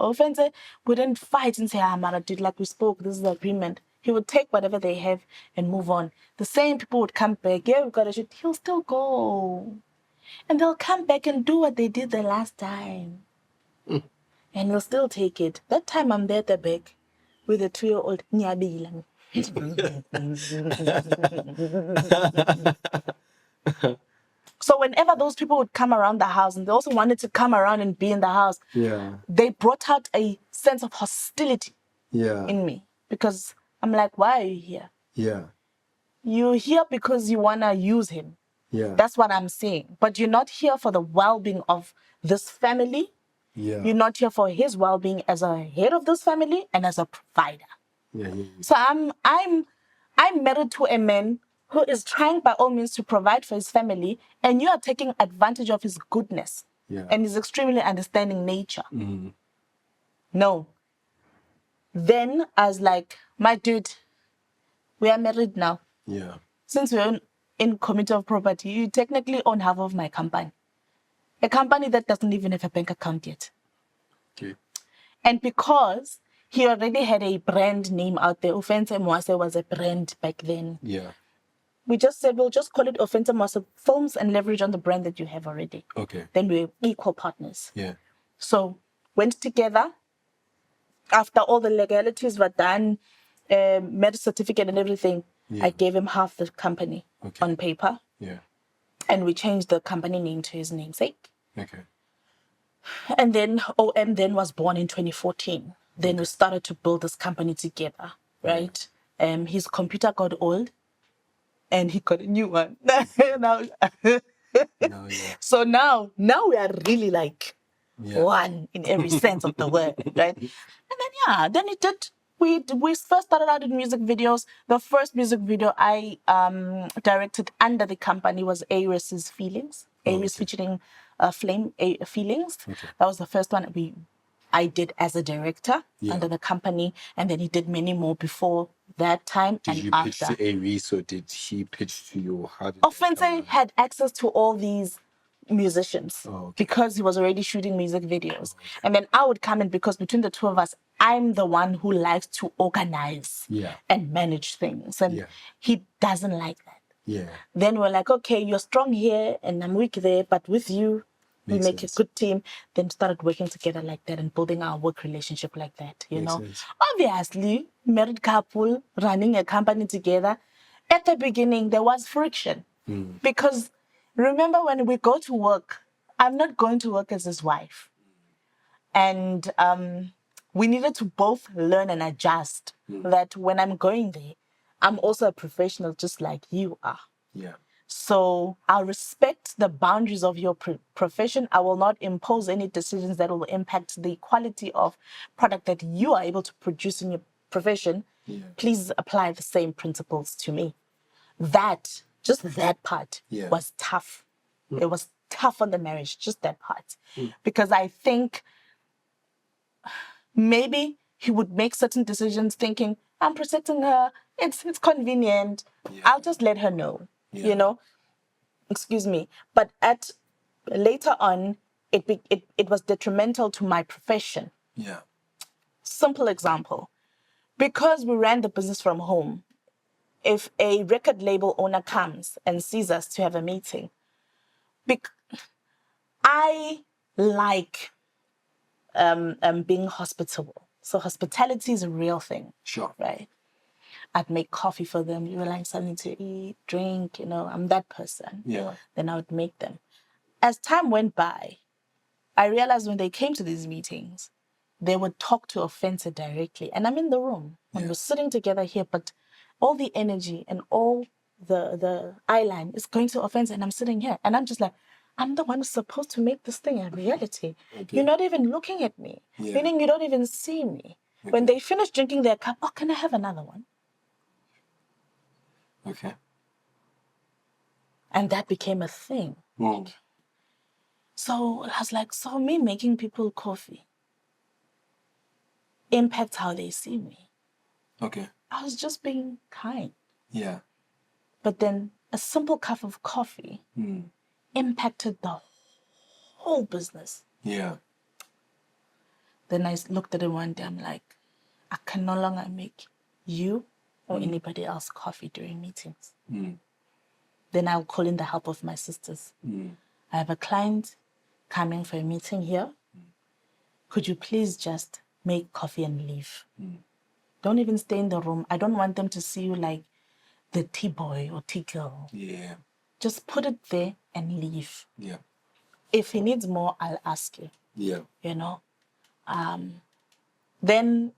Offense wouldn't fight and say, man, dude, like we spoke, this is the agreement. He would take whatever they have and move on. The same people would come back. Yeah, we've got to shoot. He'll still go. And they'll come back and do what they did the last time. And he'll still take it. That time I'm there at the back with a 2-year-old Nyabila. So whenever those people would come around the house, and they also wanted to come around and be in the house, they brought out a sense of hostility in me. Because I'm like, why are you here? Yeah. You're here because you want to use him. Yeah. That's what I'm saying. But you're not here for the well-being of this family. Yeah. You're not here for his well-being as a head of this family and as a provider. Yeah. So I'm married to a man who is trying by all means to provide for his family, and you are taking advantage of his goodness and his extremely understanding nature. No. Then I was like, my dude, we are married now. Yeah. Since we're in committee of property, you technically own half of my company. A company that doesn't even have a bank account yet. Okay. And because he already had a brand name out there, Nelisiwe Mwase was a brand back then. Yeah. We just said, we'll just call it Nelisiwe Mwase Films and leverage on the brand that you have already. Okay. Then we're equal partners. Yeah. So went together. After all the legalities were done, met a certificate and everything, I gave him half the company on paper. Yeah. And we changed the company name to his namesake. Okay. And then OM then was born in 2014. Then we started to build this company together, right? His computer got old and he got a new one. now, So now we are really like one in every sense of the word, right? And then it did. We first started out in music videos. The first music video I directed under the company was Aris's Feelings. Aris featuring Feelings. That was the first one I did as a director under the company, and then he did many more before that time. Did and you after. pitch to Aries or did he pitch to you? Offense had access to all these musicians because he was already shooting music videos. And then I would come in because between the two of us, I'm the one who likes to organize and manage things. And he doesn't like that. Yeah. Then we're like, okay, you're strong here and I'm weak there, but with you, we make a good team. Then started working together like that and building our work relationship like that, you know. Obviously, married couple running a company together. At the beginning, there was friction because remember when we go to work, I'm not going to work as his wife. And we needed to both learn and adjust that when I'm going there, I'm also a professional just like you are. Yeah. So I'll respect the boundaries of your profession. I will not impose any decisions that will impact the quality of product that you are able to produce in your profession. Please apply the same principles to me. Just that part was tough. It was tough on the marriage, just that part. Because I think maybe he would make certain decisions thinking, I'm protecting her, it's convenient. I'll just let her know, you know? Excuse me. But later on, it was detrimental to my profession. Yeah. Simple example. Because we ran the business from home, if a record label owner comes and sees us to have a meeting, I like being hospitable. So hospitality is a real thing. Sure. Right? I'd make coffee for them. You would like something to eat, drink, you know, I'm that person. Yeah. Then I would make them. As time went by, I realized when they came to these meetings, they would talk to Offense directly. And I'm in the room. And we're sitting together here, but all the energy and all the eyeline is going to Offense, and I'm sitting here. And I'm just like, I'm the one who's supposed to make this thing a reality. Okay. You're not even looking at me. Meaning you don't even see me. Okay. When they finish drinking their cup, oh, can I have another one? Okay. And that became a thing. So I was like, so me making people coffee impacts how they see me. Okay. I was just being kind. Yeah. But then a simple cup of coffee impacted the whole business. Yeah. Then I looked at it one day, I'm like, I can no longer make you or anybody else coffee during meetings. Then I'll call in the help of my sisters. I have a client coming for a meeting here. Could you please just make coffee and leave? Don't even stay in the room. I don't want them to see you like the tea boy or tea girl. Yeah. Just put it there and leave. Yeah. If he needs more, I'll ask you. Yeah. You know? Then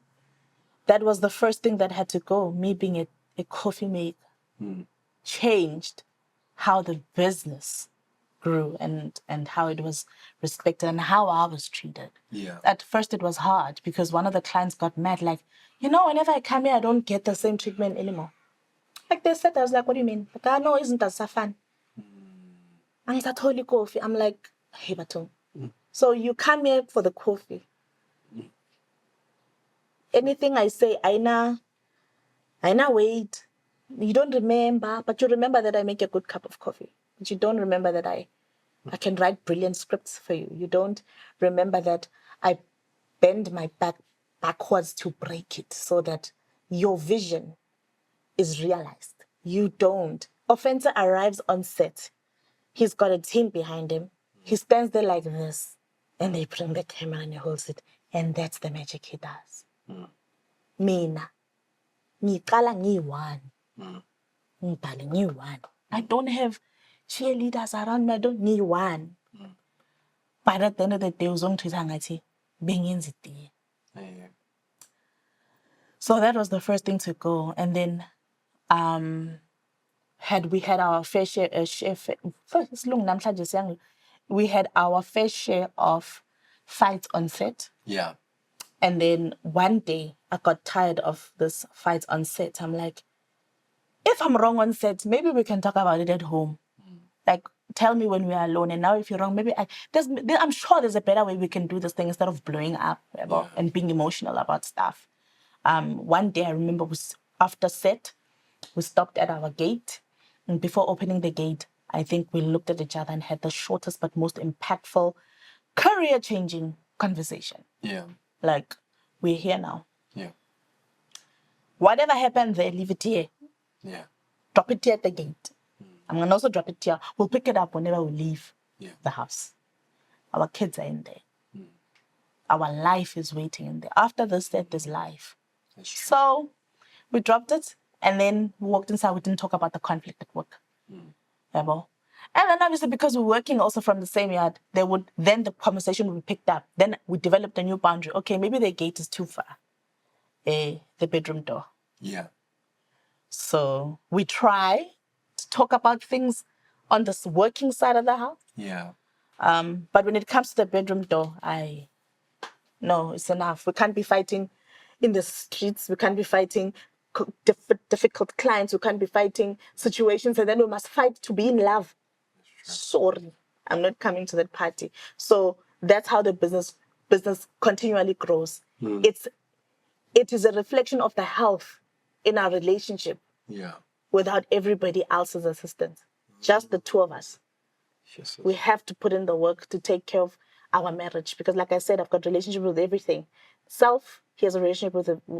that was the first thing that had to go. Me being a coffee maker changed how the business grew and how it was respected and how I was treated. Yeah. At first it was hard because one of the clients got mad, like, you know, whenever I come here, I don't get the same treatment anymore. Like they said, I was like, what do you mean? Like, no, isn't that Safan? And it's holy coffee. I'm like, hey, Batum. So you come here for the coffee. Anything I say, I wait. You don't remember, but you remember that I make a good cup of coffee. But you don't remember that I can write brilliant scripts for you. You don't remember that I bend my back backwards to break it so that your vision is realized. You don't. Offenser arrives on set. He's got a team behind him. He stands there like this, and they bring the camera and he holds it, and that's the magic he does. Mina, ngiqala ngiyi-one. Ngibhale ngiyi-one. I don't have cheerleaders around me. I don't need one. But at the end of the day, uzongitreat ngathi bengenza itiye. So that was the first thing to go, and then we had our fair share. We had our fair share of fights on set. Yeah. And then one day I got tired of this fights on set. I'm like, if I'm wrong on set, maybe we can talk about it at home. Like, tell me when we are alone. And now if you're wrong, maybe I'm sure there's a better way we can do this thing instead of blowing up and being emotional about stuff. One day I remember after set, we stopped at our gate. And before opening the gate, I think we looked at each other and had the shortest but most impactful, career-changing conversation. Yeah. Like, we're here now. Yeah. Whatever happened there, leave it here. Yeah. Drop it here at the gate. I'm going to also drop it here. We'll pick it up whenever we leave the house. Our kids are in there. Our life is waiting in there. After this set, there's life. So we dropped it, and then we walked inside. We didn't talk about the conflict at work. And then obviously because we're working also from the same yard, then the conversation would be picked up. Then we developed a new boundary. Okay, maybe the gate is too far. The bedroom door. Yeah. So we try to talk about things on this working side of the house. Yeah. But when it comes to the bedroom door, no, it's enough. We can't be fighting in the streets. We can't be fighting difficult clients. We can't be fighting situations, and then we must fight to be in love. Sorry, I'm not coming to that party. So that's how the business continually grows. It is a reflection of the health in our relationship. Yeah. Without everybody else's assistance, just the two of us. Yes. We have to put in the work to take care of our marriage, because like I said, I've got a relationship with everything. He has a relationship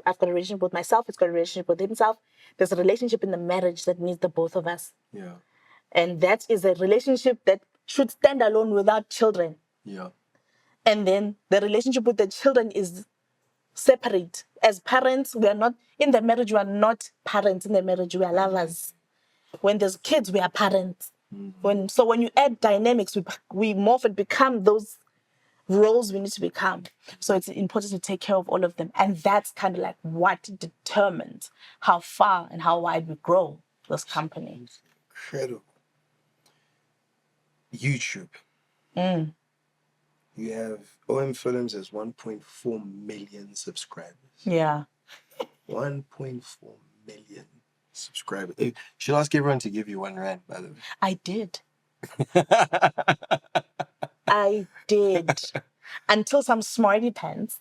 I've got a relationship with myself. He's got a relationship with himself. There's a relationship in the marriage that needs the both of us. Yeah. And that is a relationship that should stand alone without children. Yeah. And then the relationship with the children is separate. As parents, we are not in the marriage. We are not parents in the marriage. We are lovers. When there's kids, we are parents. When you add dynamics, we morph and become those roles we need to become. So it's important to take care of all of them, and that's kind of like what determines how far and how wide we grow this company. Incredible. YouTube. You have OM Films has 1.4 million subscribers. Yeah. 1.4 million subscribers. You should ask everyone to give you R1, by the way. I did. I did. Until some smarty pants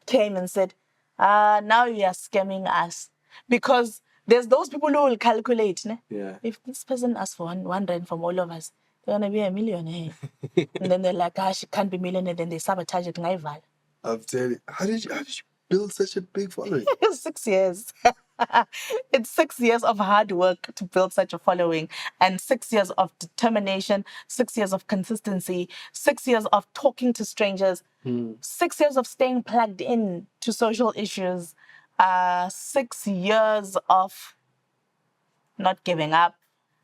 came and said, now you are scamming us. Because there's those people who will calculate. Ne? Yeah. If this person asks for R1 from all of us, they're going to be a millionaire. And then they're like, she can't be millionaire. Then they sabotage it. I'm telling you, how did you build such a big following? 6 years. It's 6 years of hard work to build such a following, and 6 years of determination, 6 years of consistency, 6 years of talking to strangers, 6 years of staying plugged in to social issues, 6 years of not giving up.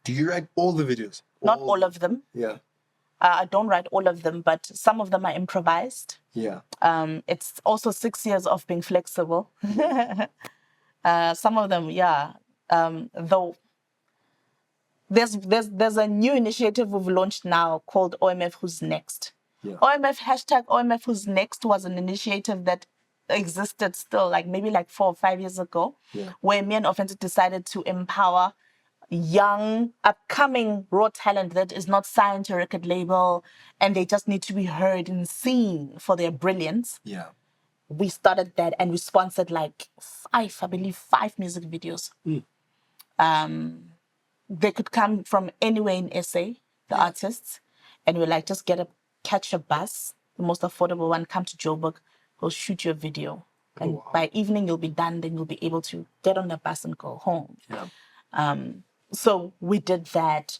Do you write all the videos? Not all of them. Yeah. I don't write all of them, but some of them are improvised. Yeah. It's also 6 years of being flexible. Some of them, though there's a new initiative we've launched now called OMF Who's Next. Yeah. #OMF Who's Next was an initiative that existed still maybe 4 or 5 years ago, where me and Offensive decided to empower young, upcoming raw talent that is not signed to a record label, and they just need to be heard and seen for their brilliance. Yeah. we started that, and we sponsored like five music videos. They could come from anywhere in SA, the artists, and we're like, just catch a bus, the most affordable one, come to Joburg, we'll shoot your video. And by evening you'll be done, then you'll be able to get on the bus and go home. So we did that.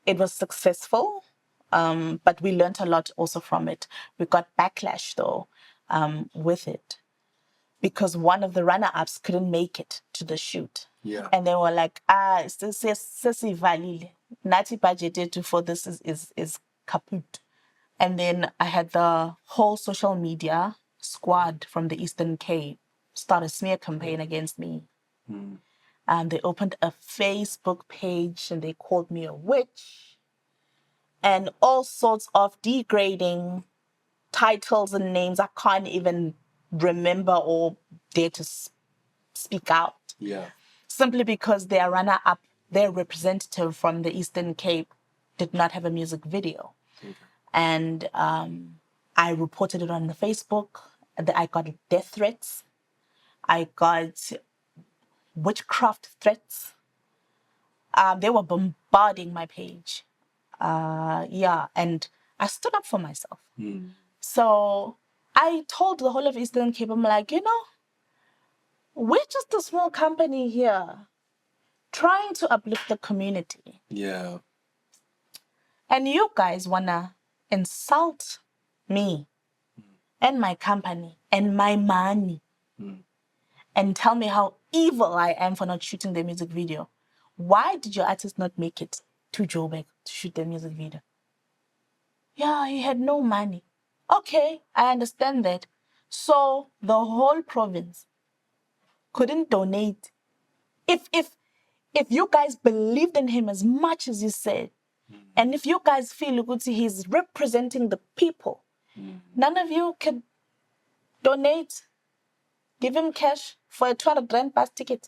It was successful, but we learned a lot also from it. We got backlash though with it, because one of the runner-ups couldn't make it to the shoot. And they were like, sesivalile. Nati budgeted for this is kaput. And then I had the whole social media squad from the Eastern Cape start a smear campaign against me. They opened a Facebook page and they called me a witch and all sorts of degrading titles and names I can't even remember or dare to speak out. Simply because their runner-up, their representative from the Eastern Cape, did not have a music video. And I reported it on the Facebook. I got death threats. I got witchcraft threats. They were bombarding my page. And I stood up for myself. So I told the whole of Eastern Cape, I'm like, we're just a small company here trying to uplift the community. And you guys wanna insult me and my company and my money and tell me how evil I am for not shooting the music video. Why did your artist not make it to Joburg to shoot the music video? He had no money. Okay, I understand that. So the whole province couldn't donate. If you guys believed in him as much as you said, and if you guys feel he's representing the people, none of you could donate, give him cash for a 200 rand bus ticket.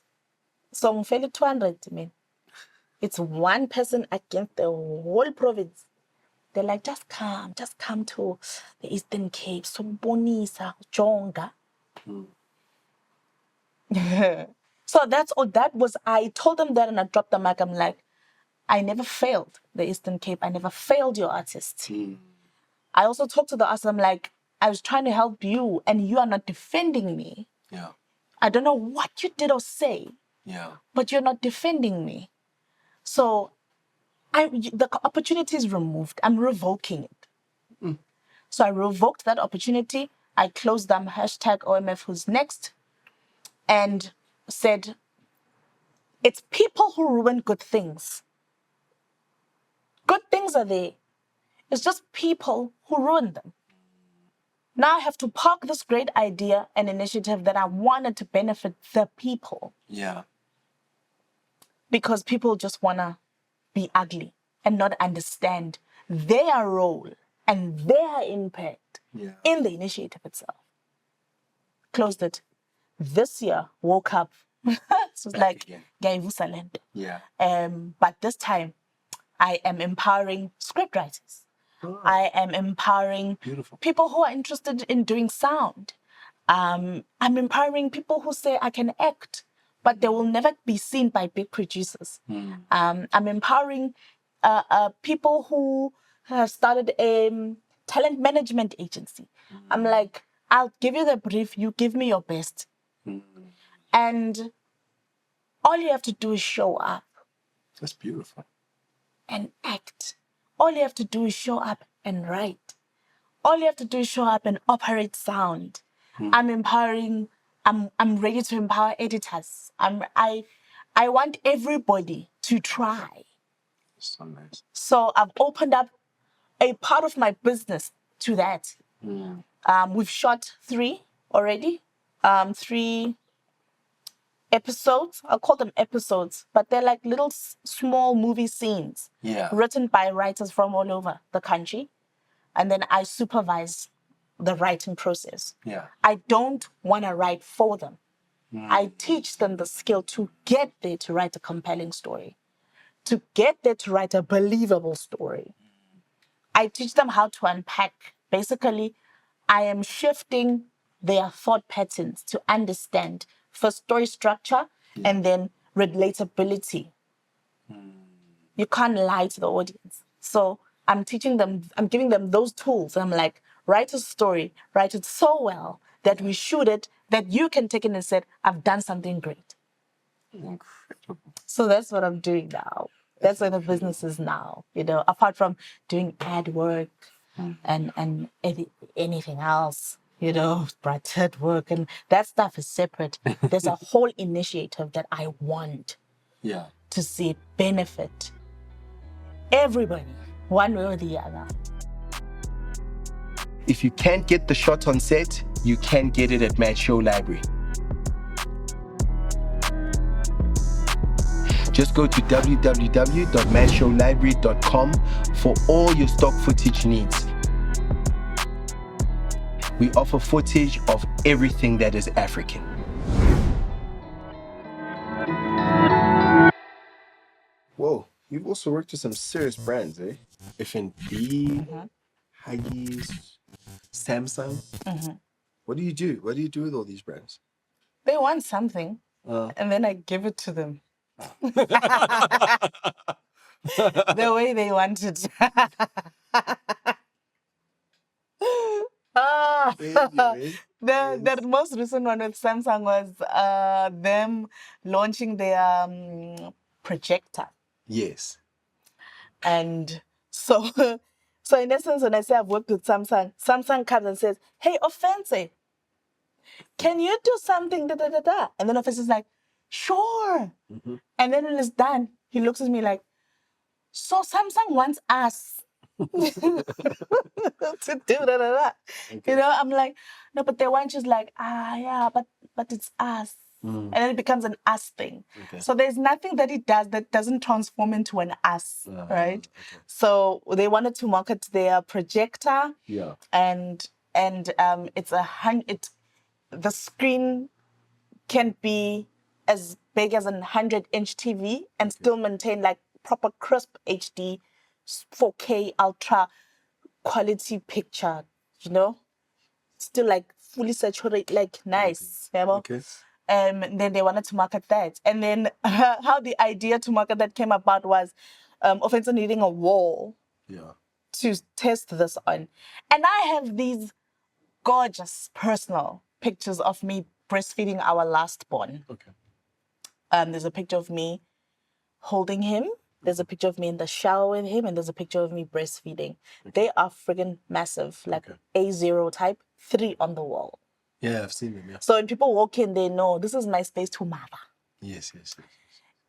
So I'm fairly 200, man. It's one person against the whole province. They're like, just come to the Eastern Cape, so bonisa, jonga. So that's all that was. I told them that and I dropped the mic. I'm like, I never failed the Eastern Cape. I never failed your artist. I also talked to the artist. I'm like, I was trying to help you and you are not defending me. I don't know what you did or say, but you're not defending me. So the opportunity is removed. I'm revoking it. So I revoked that opportunity. I closed them, #OMF Who's Next, and said, it's people who ruin good things. Good things are there. It's just people who ruin them. Now I have to park this great idea and initiative that I wanted to benefit the people. Because people just want to be ugly and not understand their role and their impact in the initiative itself. Closed it. This year, woke up. So it's like, but this time, I am empowering scriptwriters. I am empowering people who are interested in doing sound. I'm empowering people who say I can act, but they will never be seen by big producers. I'm empowering people who have started a talent management agency. I'm like, I'll give you the brief, you give me your best. And all you have to do is show up. That's beautiful. And act. All you have to do is show up and write. All you have to do is show up and operate sound. I'm empowering, I'm ready to empower editors. I want everybody to try. So nice. So I've opened up a part of my business to that. We've shot 3 already. 3 episodes. I'll call them episodes, but they're like little small movie scenes written by writers from all over the country. And then I supervise the writing process. I don't want to write for them. I teach them the skill to get there to write a compelling story, to get there to write a believable story. I teach them how to unpack basically I am shifting their thought patterns to understand first story structure and then relatability. You can't lie to the audience. So I'm teaching them, I'm giving them those tools. I'm like, write a story, write it so well that we shoot it, that you can take it and say, I've done something great. Incredible. So that's what I'm doing now. That's where the business is now, apart from doing ad work and anything else, branded work, and that stuff is separate. There's a whole initiative that I want to see benefit everybody, one way or the other. If you can't get the shot on set, you can get it at Mad Show Library. Just go to www.madshowlibrary.com for all your stock footage needs. We offer footage of everything that is African. Whoa, you've also worked with some serious brands, eh? F&B, Huggies, Samsung. What do you do? What do you do with all these brands? They want something, and then I give it to them. The way they want it. The most recent one with Samsung was them launching their projector. Yes. And so in essence, when I say I've worked with Samsung, Samsung comes and says, hey, Offense, can you do something, da-da-da-da? And then Offense is like, sure. And then when it's done, he looks at me like, so Samsung wants us to do da-da-da. Okay. I'm like, no, but they want you like, yeah, but it's us. And then it becomes an us thing. Okay. So there's nothing that he does that doesn't transform into an us, right? Okay. So they wanted to market their projector. Yeah. And it's the screen can be as big as a 100-inch TV and still maintain like proper crisp HD 4K ultra quality picture, still like fully saturated, like nice. Okay. Then they wanted to market that. And then how the idea to market that came about was Offense needing a wall to test this on. And I have these gorgeous personal pictures of me breastfeeding our last born. Okay. There's a picture of me holding him. There's a picture of me in the shower with him, and there's a picture of me breastfeeding. Okay. They are friggin' massive, like A0 type, 3 on the wall. Yeah, I've seen them, yeah. So when people walk in, they know this is my space to mother. Yes.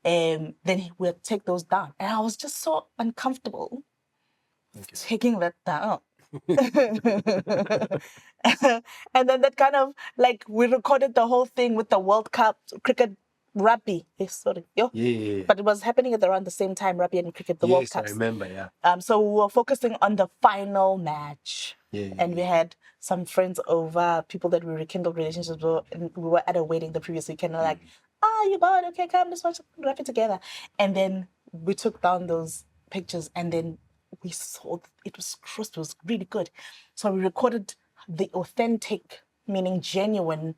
Then we'll take those down. And I was just so uncomfortable taking that down. And then that kind of, like, we recorded the whole thing with the World Cup cricket rugby. Yeah. But it was happening at around the same time, rugby and cricket, the World Cup. Yes, I remember, yeah. So we were focusing on the final match. And we had some friends over, people that we rekindled relationships with, and we were at a wedding the previous weekend, and like, you bored? Okay, come, let's watch rugby together. And then we took down those pictures, and then we saw it was crisp, it was really good. So we recorded the authentic, meaning genuine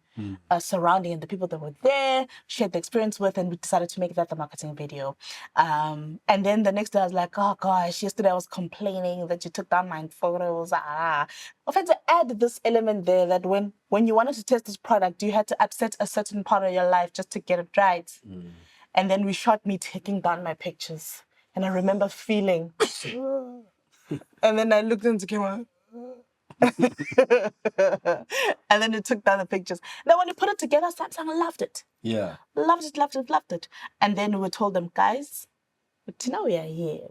surrounding and the people that were there, shared the experience with, and we decided to make that the marketing video. And then the next day I was like, oh gosh, yesterday I was complaining that you took down my photos. Offense, add this element there that when you wanted to test this product, you had to upset a certain part of your life just to get it right. And then we shot me taking down my pictures. And I remember feeling, and then I looked into the camera. And then we took down the pictures. Then when we put it together, Samsung loved it. Yeah. Loved it. And then we told them, guys, but now we are here.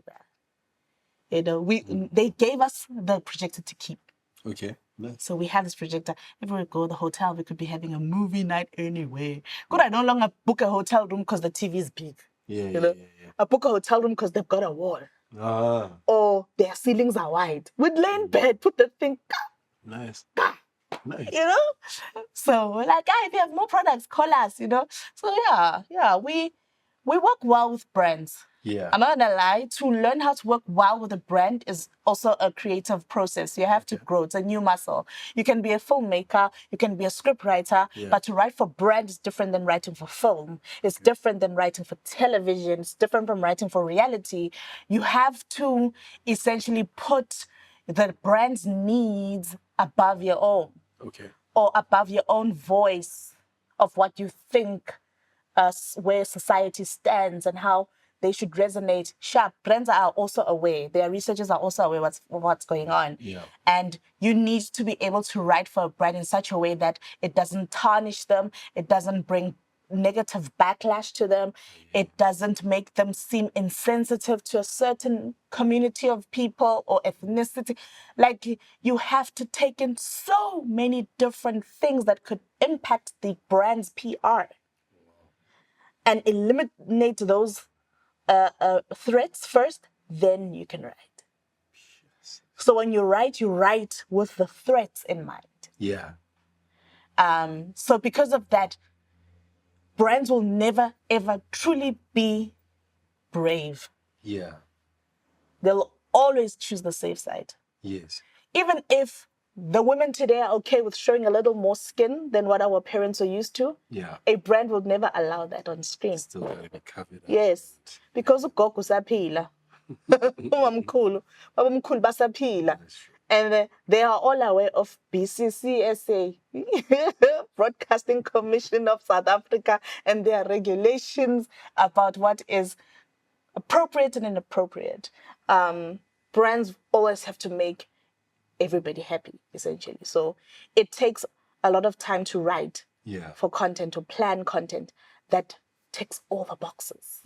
They gave us the projector to keep. Okay. Nice. So we have this projector. If we go to the hotel, we could be having a movie night anyway. Could I no longer book a hotel room because the TV is big? Yeah. I book a hotel room because they've got a wall. Or their ceilings are wide. We'd lay in bed, put the thing. Nice. So we're like, if you have more products, call us, So we We work well with brands. Yeah. I'm not gonna lie, to learn how to work well with a brand is also a creative process. You have to grow. It's a new muscle. You can be a filmmaker, you can be a scriptwriter, but to write for brand is different than writing for film. It's different than writing for television. It's different from writing for reality. You have to essentially put the brand's needs above your own. Okay. Or above your own voice of what you think where society stands and how they should resonate. Sharp brands are also aware. Their researchers are also aware what's going on. Yeah. And you need to be able to write for a brand in such a way that it doesn't tarnish them, it doesn't bring negative backlash to them, it doesn't make them seem insensitive to a certain community of people or ethnicity. Like, you have to take in so many different things that could impact the brand's PR and eliminate those threats first, then you can write. So when you write with the threats in mind. Yeah. So because of that, brands will never, ever truly be brave. Yeah. They'll always choose the safe side. Yes. Even if the women today are okay with showing a little more skin than what our parents are used to, a brand will never allow that on screen. Still gotta be covered up. Yes, because ugogo usaphila. Umamkhulu, babamkhulu basaphila. And they are all aware of BCCSA, Broadcasting Commission of South Africa, and their regulations about what is appropriate and inappropriate. Brands always have to make everybody happy, essentially. So it takes a lot of time to write for content, to plan content that ticks all the boxes.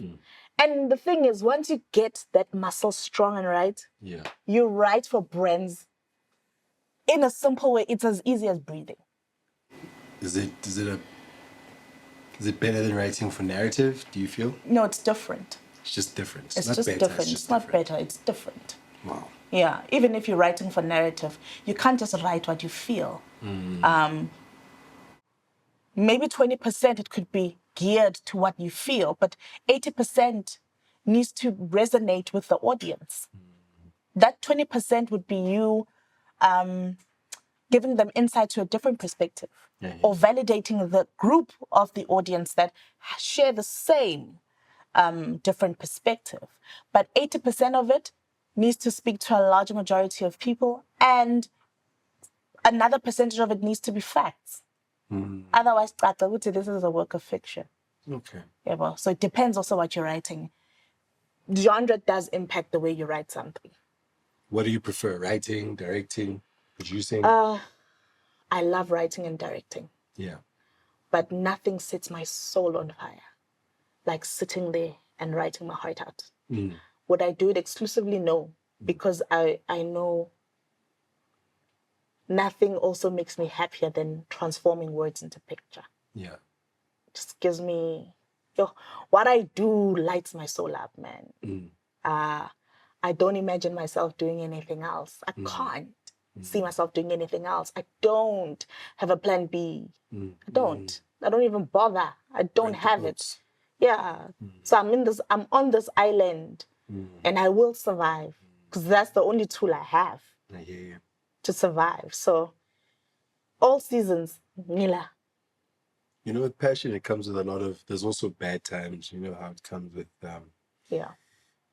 And the thing is, once you get that muscle strong and right, you write for brands in a simple way. It's as easy as breathing. Is it better than writing for narrative, do you feel? No, it's different. It's just different. It's just different. It's not better, it's different. Wow. Yeah, even if you're writing for narrative, you can't just write what you feel. Maybe 20% it could be geared to what you feel, but 80% needs to resonate with the audience. That 20% would be you giving them insight to a different perspective, or validating the group of the audience that share the same different perspective. But 80% of it needs to speak to a larger majority of people, and another percentage of it needs to be facts. Otherwise, I would say this is a work of fiction. Okay. Yeah, well, so it depends also what you're writing. Genre does impact the way you write something. What do you prefer, writing, directing, producing? I love writing and directing. Yeah. But nothing sets my soul on fire like sitting there and writing my heart out. Would I do it exclusively? No, because I know nothing also makes me happier than transforming words into picture. Yeah. It just gives me, what I do lights my soul up, man. I don't imagine myself doing anything else. I can't see myself doing anything else. I don't have a plan B. I don't. I don't even bother. I don't have it. Yeah. So I'm on this island, and I will survive because that's the only tool I have to survive. So all seasons, Mila. You know, with passion, it comes with a lot of, there's also bad times. You know how it comes with,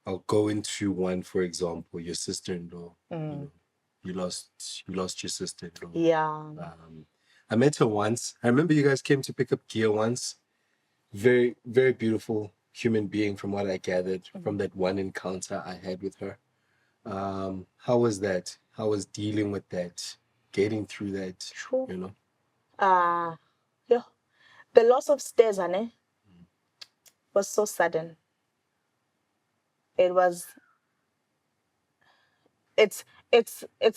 I'll go into one, for example, your sister-in-law. You lost your sister-in-law. Yeah. I met her once. I remember you guys came to pick up gear once. Very, very beautiful human being from what I gathered from that one encounter I had with her. How was that? How was dealing with that? Getting through that, you know? The loss of Stezane was so sudden. It's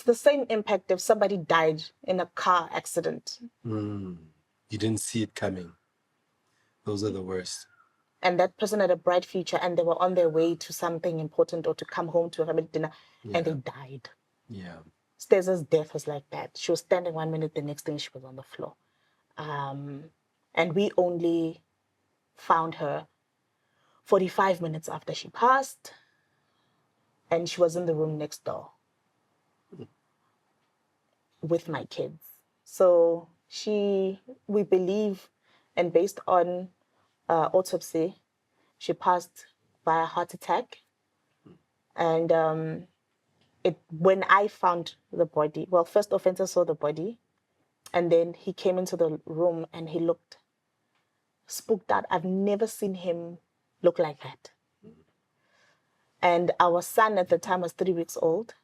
the same impact if somebody died in a car accident. You didn't see it coming. Those are the worst. And that person had a bright future and they were on their way to something important or to come home to a family dinner and they died. Yeah. Steza's death was like that. She was standing 1 minute, the next thing she was on the floor. And we only found her 45 minutes after she passed, and she was in the room next door with my kids. So we believe, and based on autopsy, she passed by a heart attack. And when I found the body, well, first offender saw the body, and then he came into the room and he looked spooked out. I've never seen him look like that. And our son at the time was 3 weeks old,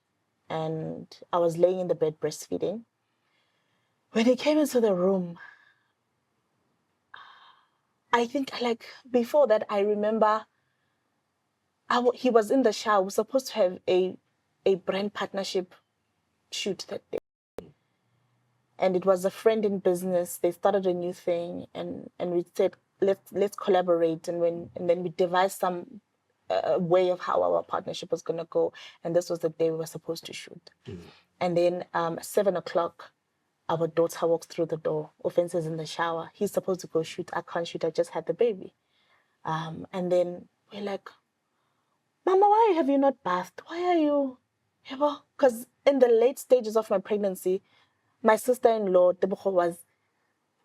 and I was laying in the bed breastfeeding. When he came into the room, I think like before that, I remember he was in the shower. We were supposed to have a brand partnership shoot that day. And it was a friend in business. They started a new thing, and we said, let's collaborate. And then we devised some way of how our partnership was going to go. And this was the day we were supposed to shoot. And then 7 o'clock, our daughter walks through the door. Offense is in the shower. He's supposed to go shoot. I can't shoot. I just had the baby. And then we're like, Mama, why have you not bathed? Why are you? Because in the late stages of my pregnancy, my sister-in-law, Tebogo,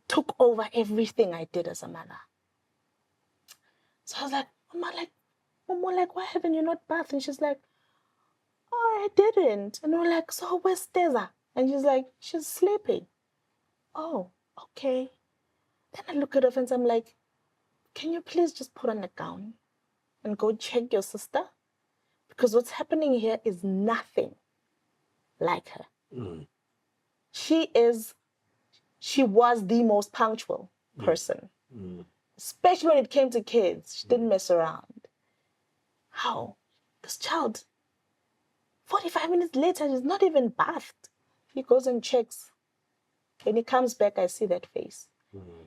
took over everything I did as a mother. So I was like, Mama, why haven't you not bathed? And she's like, oh, I didn't. And we're like, so where's Teza? And she's like, she's sleeping. Oh, okay. Then I look at her and I'm like, can you please just put on a gown and go check your sister? Because what's happening here is nothing like her. She was the most punctual person, especially when it came to kids. She didn't mess around. How? This child, 45 minutes later, is not even bathed. He goes and checks. When he comes back, I see that face.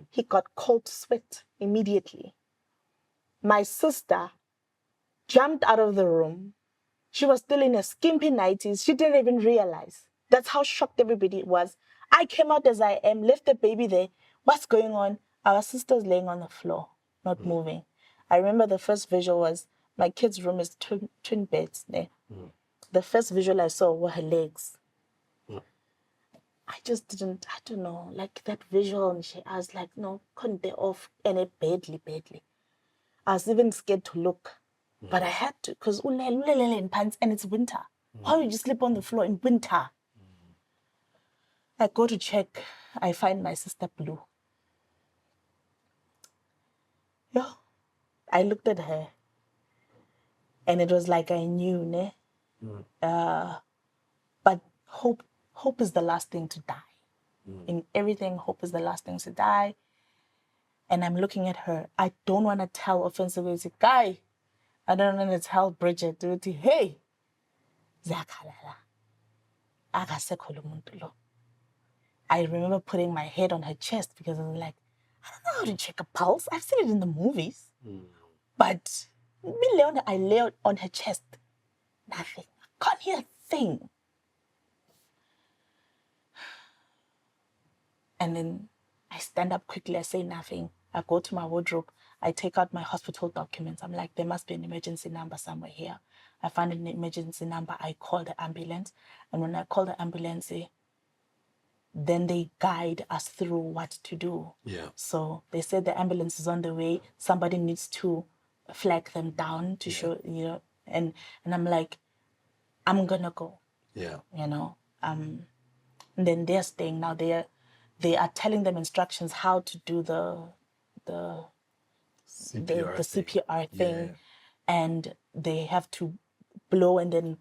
He got cold sweat immediately. My sister jumped out of the room. She was still in her skimpy nighties. She didn't even realize. That's how shocked everybody was. I came out as I am, left the baby there. What's going on? Our sister's laying on the floor, not moving. I remember the first visual was, my kid's room is twin beds there. The first visual I saw were her legs. I just didn't, I don't know, like that visual, and I was like, no, couldn't they off, and it badly. I was even scared to look, but I had to, because in pants, and it's winter. Why would you sleep on the floor in winter? I go to check, I find my sister blue. I looked at her, and it was like I knew, ne? But hope is the last thing to die. In everything, hope is the last thing to die. And I'm looking at her. I don't want to tell offensively, guy. I don't want to tell Bridget, hey, I remember putting my head on her chest because I was like, I don't know how to check a pulse. I've seen it in the movies. But I lay on her chest. Nothing. I can't hear a thing. And then I stand up quickly. I say nothing. I go to my wardrobe. I take out my hospital documents. I'm like, there must be an emergency number somewhere here. I find an emergency number. I call the ambulance. And when I call the ambulance, then they guide us through what to do. So they said the ambulance is on the way. Somebody needs to flag them down to show, and I'm like, I'm gonna go. And then they're staying now. They are telling them instructions how to do the CPR thing. And they have to blow and then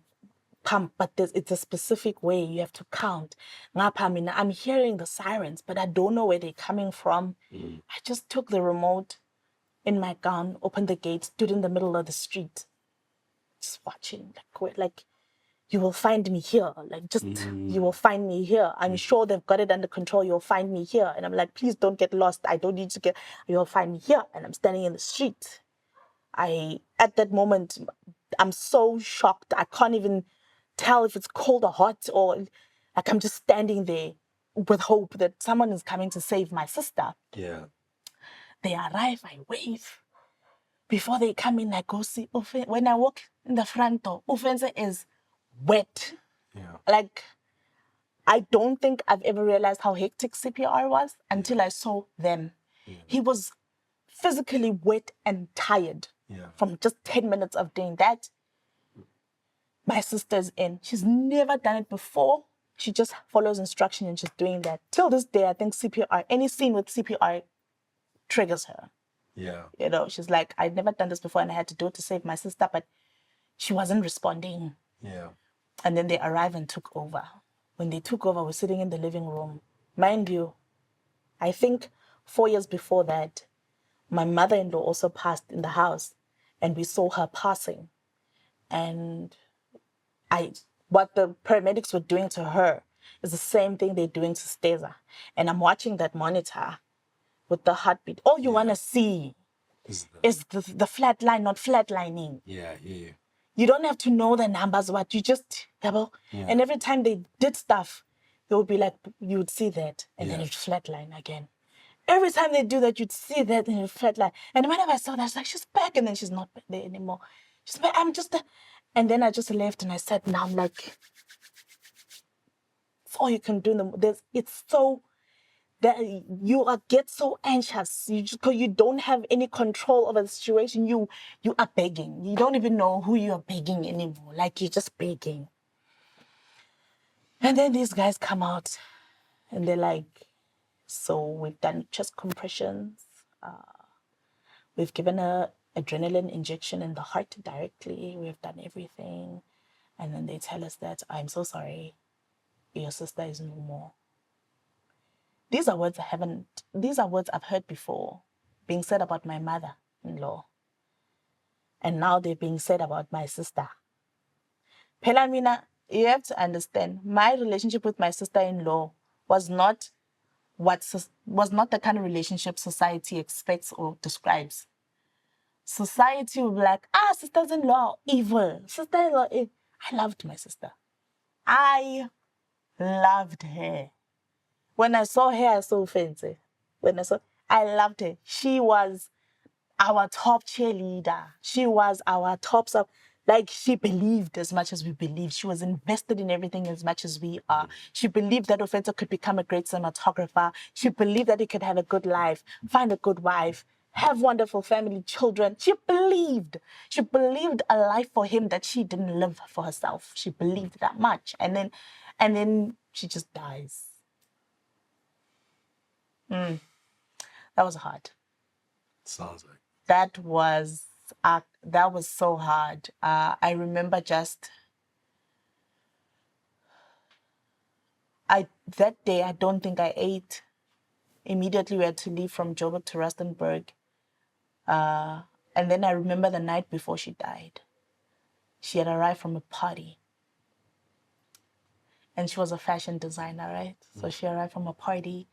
pump, but it's a specific way you have to count. I'm hearing the sirens, but I don't know where they're coming from. I just took the remote in my gown, opened the gate, stood in the middle of the street, just watching, like you will find me here. You will find me here. I'm sure they've got it under control. You'll find me here. And I'm like, please don't get lost. I don't need to you'll find me here. And I'm standing in the street. At that moment, I'm so shocked. I can't even tell if it's cold or hot, or like I'm just standing there with hope that someone is coming to save my sister. They arrive, I wave. before they come in, I go see when I walk in the front door, Ufense is wet. Yeah. Like, I don't think I've ever realized how hectic CPR was until I saw them. Yeah. He was physically wet and tired from just 10 minutes of doing that. My sister's in. She's never done it before. She just follows instruction and she's doing that. Till this day, I think CPR, any scene with CPR triggers her. Yeah. You know, she's like, I'd never done this before and I had to do it to save my sister, but she wasn't responding. Yeah. And then they arrived and took over. When they took over, we're sitting in the living room. Mind you, I think 4 years before that, my mother-in-law also passed in the house and we saw her passing. And what the paramedics were doing to her is the same thing they're doing to Steza. And I'm watching that monitor with the heartbeat. All you want to see is the flat line, not flatlining. Yeah. You don't have to know the numbers, what you just, and every time they did stuff, it would be like, you would see that, and then it'd flatline again. Every time they do that, you'd see that, and it would flatline. And whenever I saw that, I was like, she's back, and then she's not there anymore. She's back, and then I just left, and I sat down, like, it's all you can do. It's so, that you get so anxious. You don't have any control over the situation. You are begging. You don't even know who you are begging anymore. Like, you're just begging. And then these guys come out and they're like, so we've done chest compressions. We've given her adrenaline injection in the heart directly. We've done everything. And then they tell us that, I'm so sorry, your sister is no more. These are words I've heard before being said about my mother-in-law. And now they're being said about my sister. Pelamina, you have to understand, my relationship with my sister-in-law was not the kind of relationship society expects or describes. Society will be like, sisters-in-law, evil. Sister-in-law, evil. I loved my sister. I loved her. When I saw her, I saw fancy. I loved her. She was our top cheerleader. She was our top sub. Like, she believed as much as we believed. She was invested in everything as much as we are. She believed that Ofensa could become a great cinematographer. She believed that he could have a good life, find a good wife, have wonderful family, children. She believed a life for him that she didn't live for herself. She believed that much. And then she just dies. That was hard. Sounds like. That was so hard. I remember that day, I don't think I ate. Immediately we had to leave from Joburg to Rustenburg. And then I remember the night before she died. She had arrived from a party. And she was a fashion designer, right? So she arrived from a party.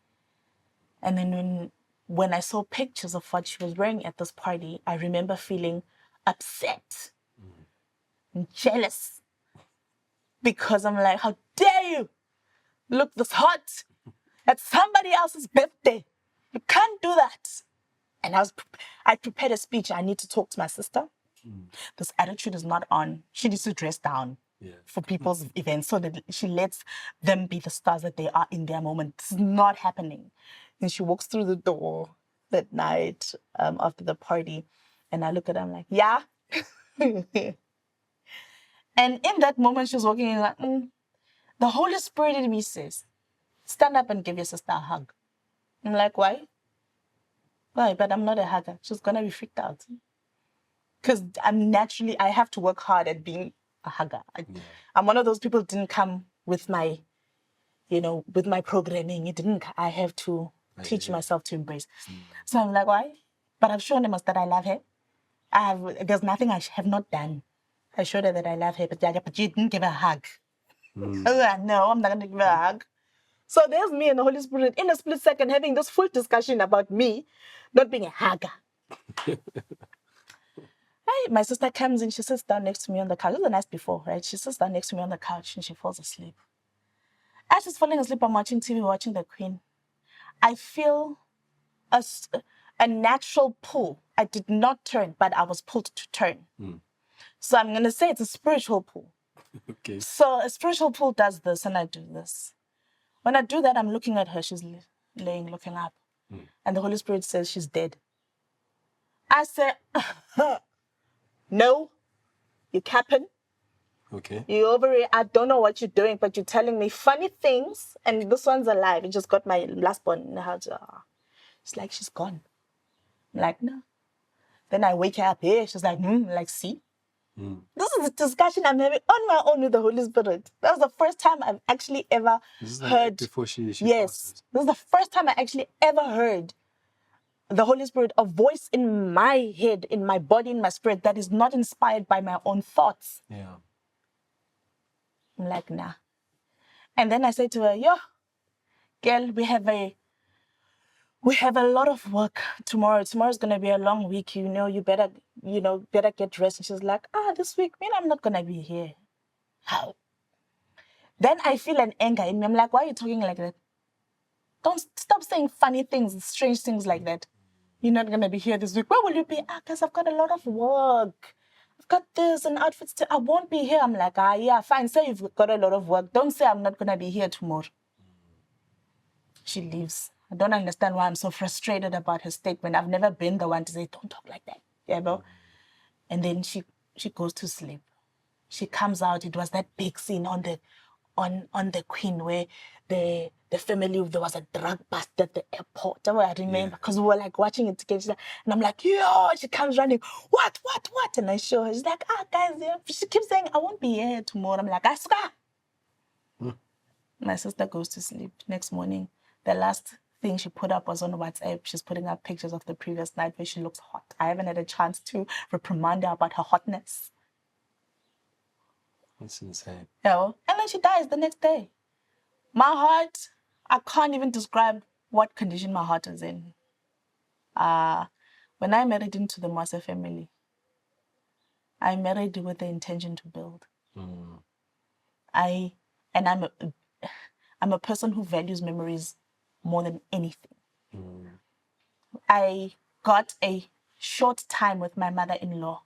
And then when I saw pictures of what she was wearing at this party, I remember feeling upset and jealous. Because I'm like, how dare you look this hot at somebody else's birthday? You can't do that. And I prepared a speech. I need to talk to my sister. This attitude is not on. She needs to dress down for people's events so that she lets them be the stars that they are in their moment. This is not happening. And she walks through the door that night after the party. And I look at her, I'm like, yeah. And in that moment, she was walking in like, the Holy Spirit in me says, stand up and give your sister a hug. I'm like, why? Why? But I'm not a hugger. She's going to be freaked out. Because I have to work hard at being a hugger. I'm one of those people who didn't come with my, with my programming. I have to teach myself to embrace. So I'm like, why? But I've shown them that I love her. There's nothing I have not done. I showed her that I love her, but you didn't give her a hug. I was like, no, I'm not going to give her a hug. So there's me and the Holy Spirit in a split second having this full discussion about me not being a hugger. My sister comes in, she sits down next to me on the couch. It was the night before, right? She sits down next to me on the couch and she falls asleep. As she's falling asleep, I'm watching TV, watching The Queen. I feel a natural pull. I did not turn, but I was pulled to turn. So I'm going to say it's a spiritual pull. Okay. So a spiritual pull does this, and I do this. When I do that, I'm looking at her. She's laying, looking up. And the Holy Spirit says she's dead. I say, no, you capping. Okay. You over here. I don't know what you're doing, but you're telling me funny things. And this one's alive. It just got my last born in the house. It's like she's gone. I'm like, no. Then I wake her up here. She's like, like, see? This is a discussion I'm having on my own with the Holy Spirit. That was the first time I've actually ever heard. Before she yes, passes. this is the first time I actually ever heard the Holy Spirit, a voice in my head, in my body, in my spirit that is not inspired by my own thoughts. Yeah. I'm like, nah. And then I say to her, yo, girl, we have a lot of work tomorrow. Tomorrow's gonna be a long week. You better get dressed. And she's like, this week, man, I'm not gonna be here. How? Then I feel an anger in me. I'm like, why are you talking like that? Don't stop saying funny things, strange things like that. You're not gonna be here this week. Where will you be? Because I've got a lot of work. I've got this and outfits I won't be here. I'm like, yeah, fine. Say you've got a lot of work. Don't say I'm not gonna be here tomorrow. She leaves. I don't understand why I'm so frustrated about her statement. I've never been the one to say, don't talk like that. Yeah, bro. And then she goes to sleep. She comes out. It was that big scene on the Queen where the family, there was a drug bust at the airport. I remember because we were like watching it together. And I'm like, yo, she comes running. What? And I show her. She's like, guys, yeah. She keeps saying, I won't be here tomorrow. I'm like, I swear. My sister goes to sleep. Next morning, the last thing she put up was on WhatsApp. She's putting up pictures of the previous night where she looks hot. I haven't had a chance to reprimand her about her hotness. That's insane. Yeah. And then she dies the next day. My heart, I can't even describe what condition my heart was in. When I married into the Mwase family, I married with the intention to build. I'm a person who values memories more than anything. I got a short time with my mother-in-law.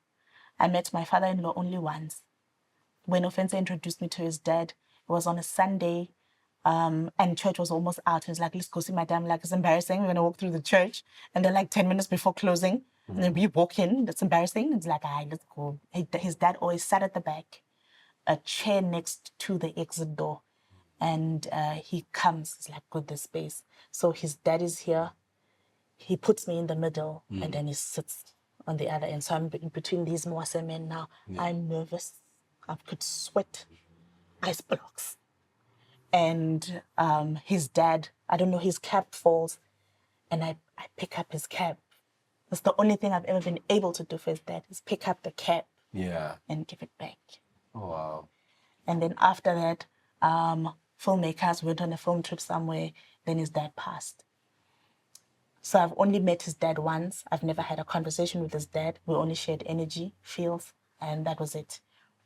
I met my father-in-law only once. When Ofensa introduced me to his dad, it was on a Sunday, and church was almost out. He was like, let's go see my dad. I'm like, it's embarrassing. We're going to walk through the church. And then like 10 minutes before closing, and then we walk in. That's embarrassing. It's like, all right, let's go. His dad always sat at the back, a chair next to the exit door. And he comes, he's like, good, this space. So his dad is here. He puts me in the middle, and then he sits on the other end. So I'm between these Mwase men now. Yeah. I'm nervous. I could sweat, ice blocks. And his dad, I don't know, his cap falls, and I pick up his cap. That's the only thing I've ever been able to do for his dad, is pick up the cap and give it back. Oh, wow. And then after that, filmmakers went on a film trip somewhere, then his dad passed. So I've only met his dad once. I've never had a conversation with his dad. We only shared energy, feels, and that was it.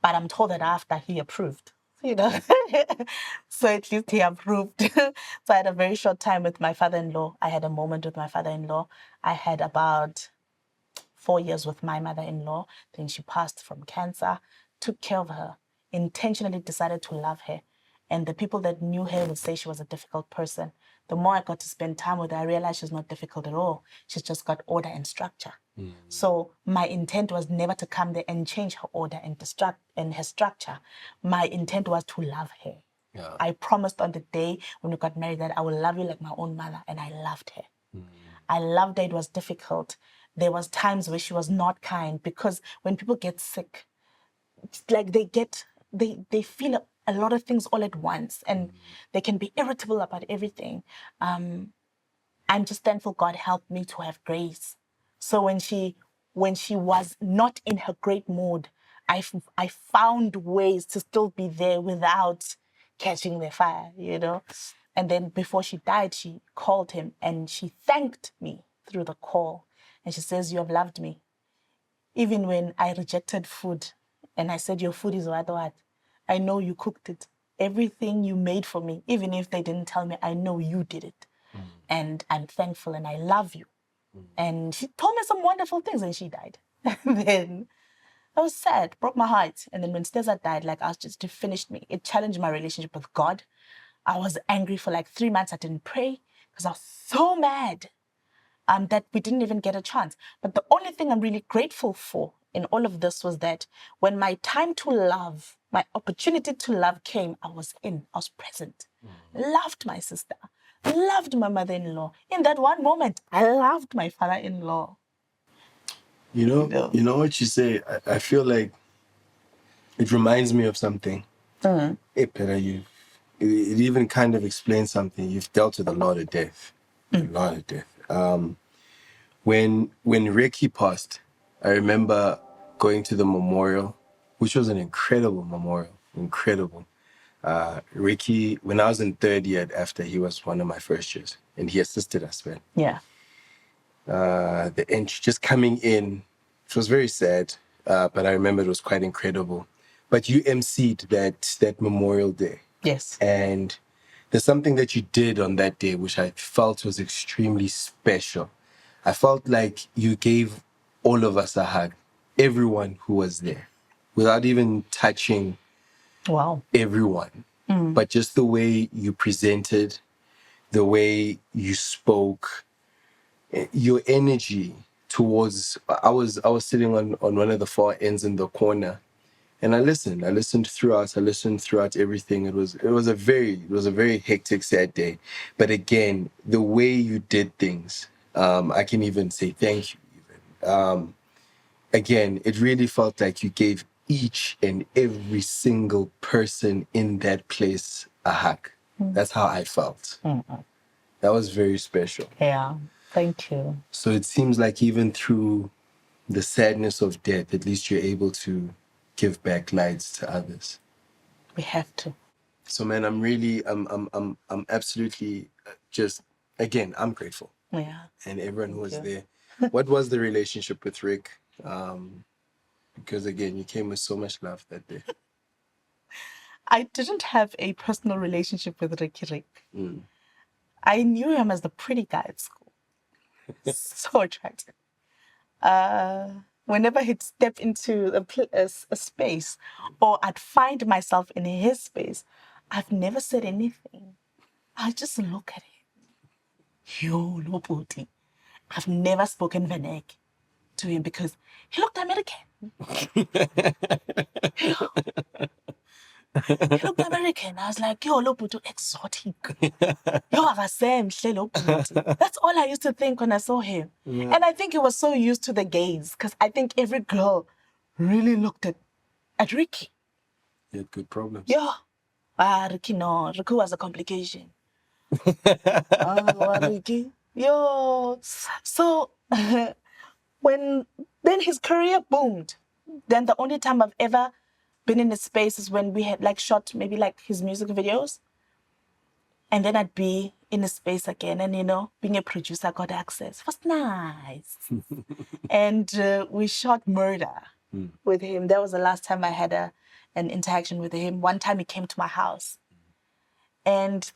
But I'm told that after he approved, so at least he approved. So I had a very short time with my father-in-law. I had a moment with my father-in-law. I had about 4 years with my mother-in-law. Then she passed from cancer, took care of her, intentionally decided to love her. And the people that knew her would say she was a difficult person. The more I got to spend time with her, I realized she's not difficult at all. She's just got order and structure. So my intent was never to come there and change her order and her structure. My intent was to love her. Yeah. I promised on the day when we got married that I will love you like my own mother, and I loved her. I loved her. It was difficult. There was times where she was not kind, because when people get sick, it's like they feel a lot of things all at once, and they can be irritable about everything. I'm just thankful God helped me to have grace. So when she was not in her great mood, I found ways to still be there without catching the fire, And then before she died, she called him and she thanked me through the call. And she says, you have loved me. Even when I rejected food and I said, your food is what? I know you cooked it. Everything you made for me, even if they didn't tell me, I know you did it. And I'm thankful and I love you. And she told me some wonderful things and she died. And then I was sad, broke my heart. And then when Steza died, like, I was just, it finished me. It challenged my relationship with God. I was angry for like 3 months. I didn't pray because I was so mad that we didn't even get a chance. But the only thing I'm really grateful for in all of this was that when my time to love, my opportunity to love came, I was present. Loved my sister, loved my mother-in-law. In that one moment, I loved my father-in-law. You know what you say? I feel like it reminds me of something. Hey, Pera, it even kind of explains something. You've dealt with a lot of death. A lot of death. When Ricky passed, I remember going to the memorial, which was an incredible memorial. Incredible. Ricky, when I was in third year after, he was one of my first years, and he assisted us, man. Yeah. The entry just coming in, it was very sad, but I remember it was quite incredible. But you emceed that Memorial Day. Yes. And there's something that you did on that day which I felt was extremely special. I felt like you gave all of us a hug, everyone who was there, without even touching everyone. But just the way you presented, the way you spoke, your energy towards, I was sitting on one of the far ends in the corner, and I listened throughout everything. It was a very hectic, sad day. But again, the way you did things, I can even say thank you even. Again, it really felt like you gave each and every single person in that place a hug. That's how I felt. That was very special. Yeah, thank you. So it seems like even through the sadness of death, at least you're able to give back lights to others. We have to. So man, I'm absolutely just, again, I'm grateful. Yeah. And everyone who was there. What was the relationship with Rick? Because again, you came with so much love that day. I didn't have a personal relationship with Rick. I knew him as the pretty guy at school. So attractive. Whenever he'd step into a space, or I'd find myself in his space, I've never said anything. I just look at him. Yo, no booty. I've never spoken Vanek to him because he looked American. He looked American. I was like, yo, Loputu, exotic. Yo, Avasem, Loputu. That's all I used to think when I saw him. Yeah. And I think he was so used to the gaze because I think every girl really looked at Ricky. He had good problems. Yeah. Ricky, no. Ricky was a complication. Ricky. Yo. So, when then his career boomed, then the only time I've ever been in a space is when we had like shot maybe like his music videos, and then I'd be in a space again, and being a producer, I got access. It was nice. And we shot Murder with him. That was the last time I had an interaction with him. One time he came to my house, and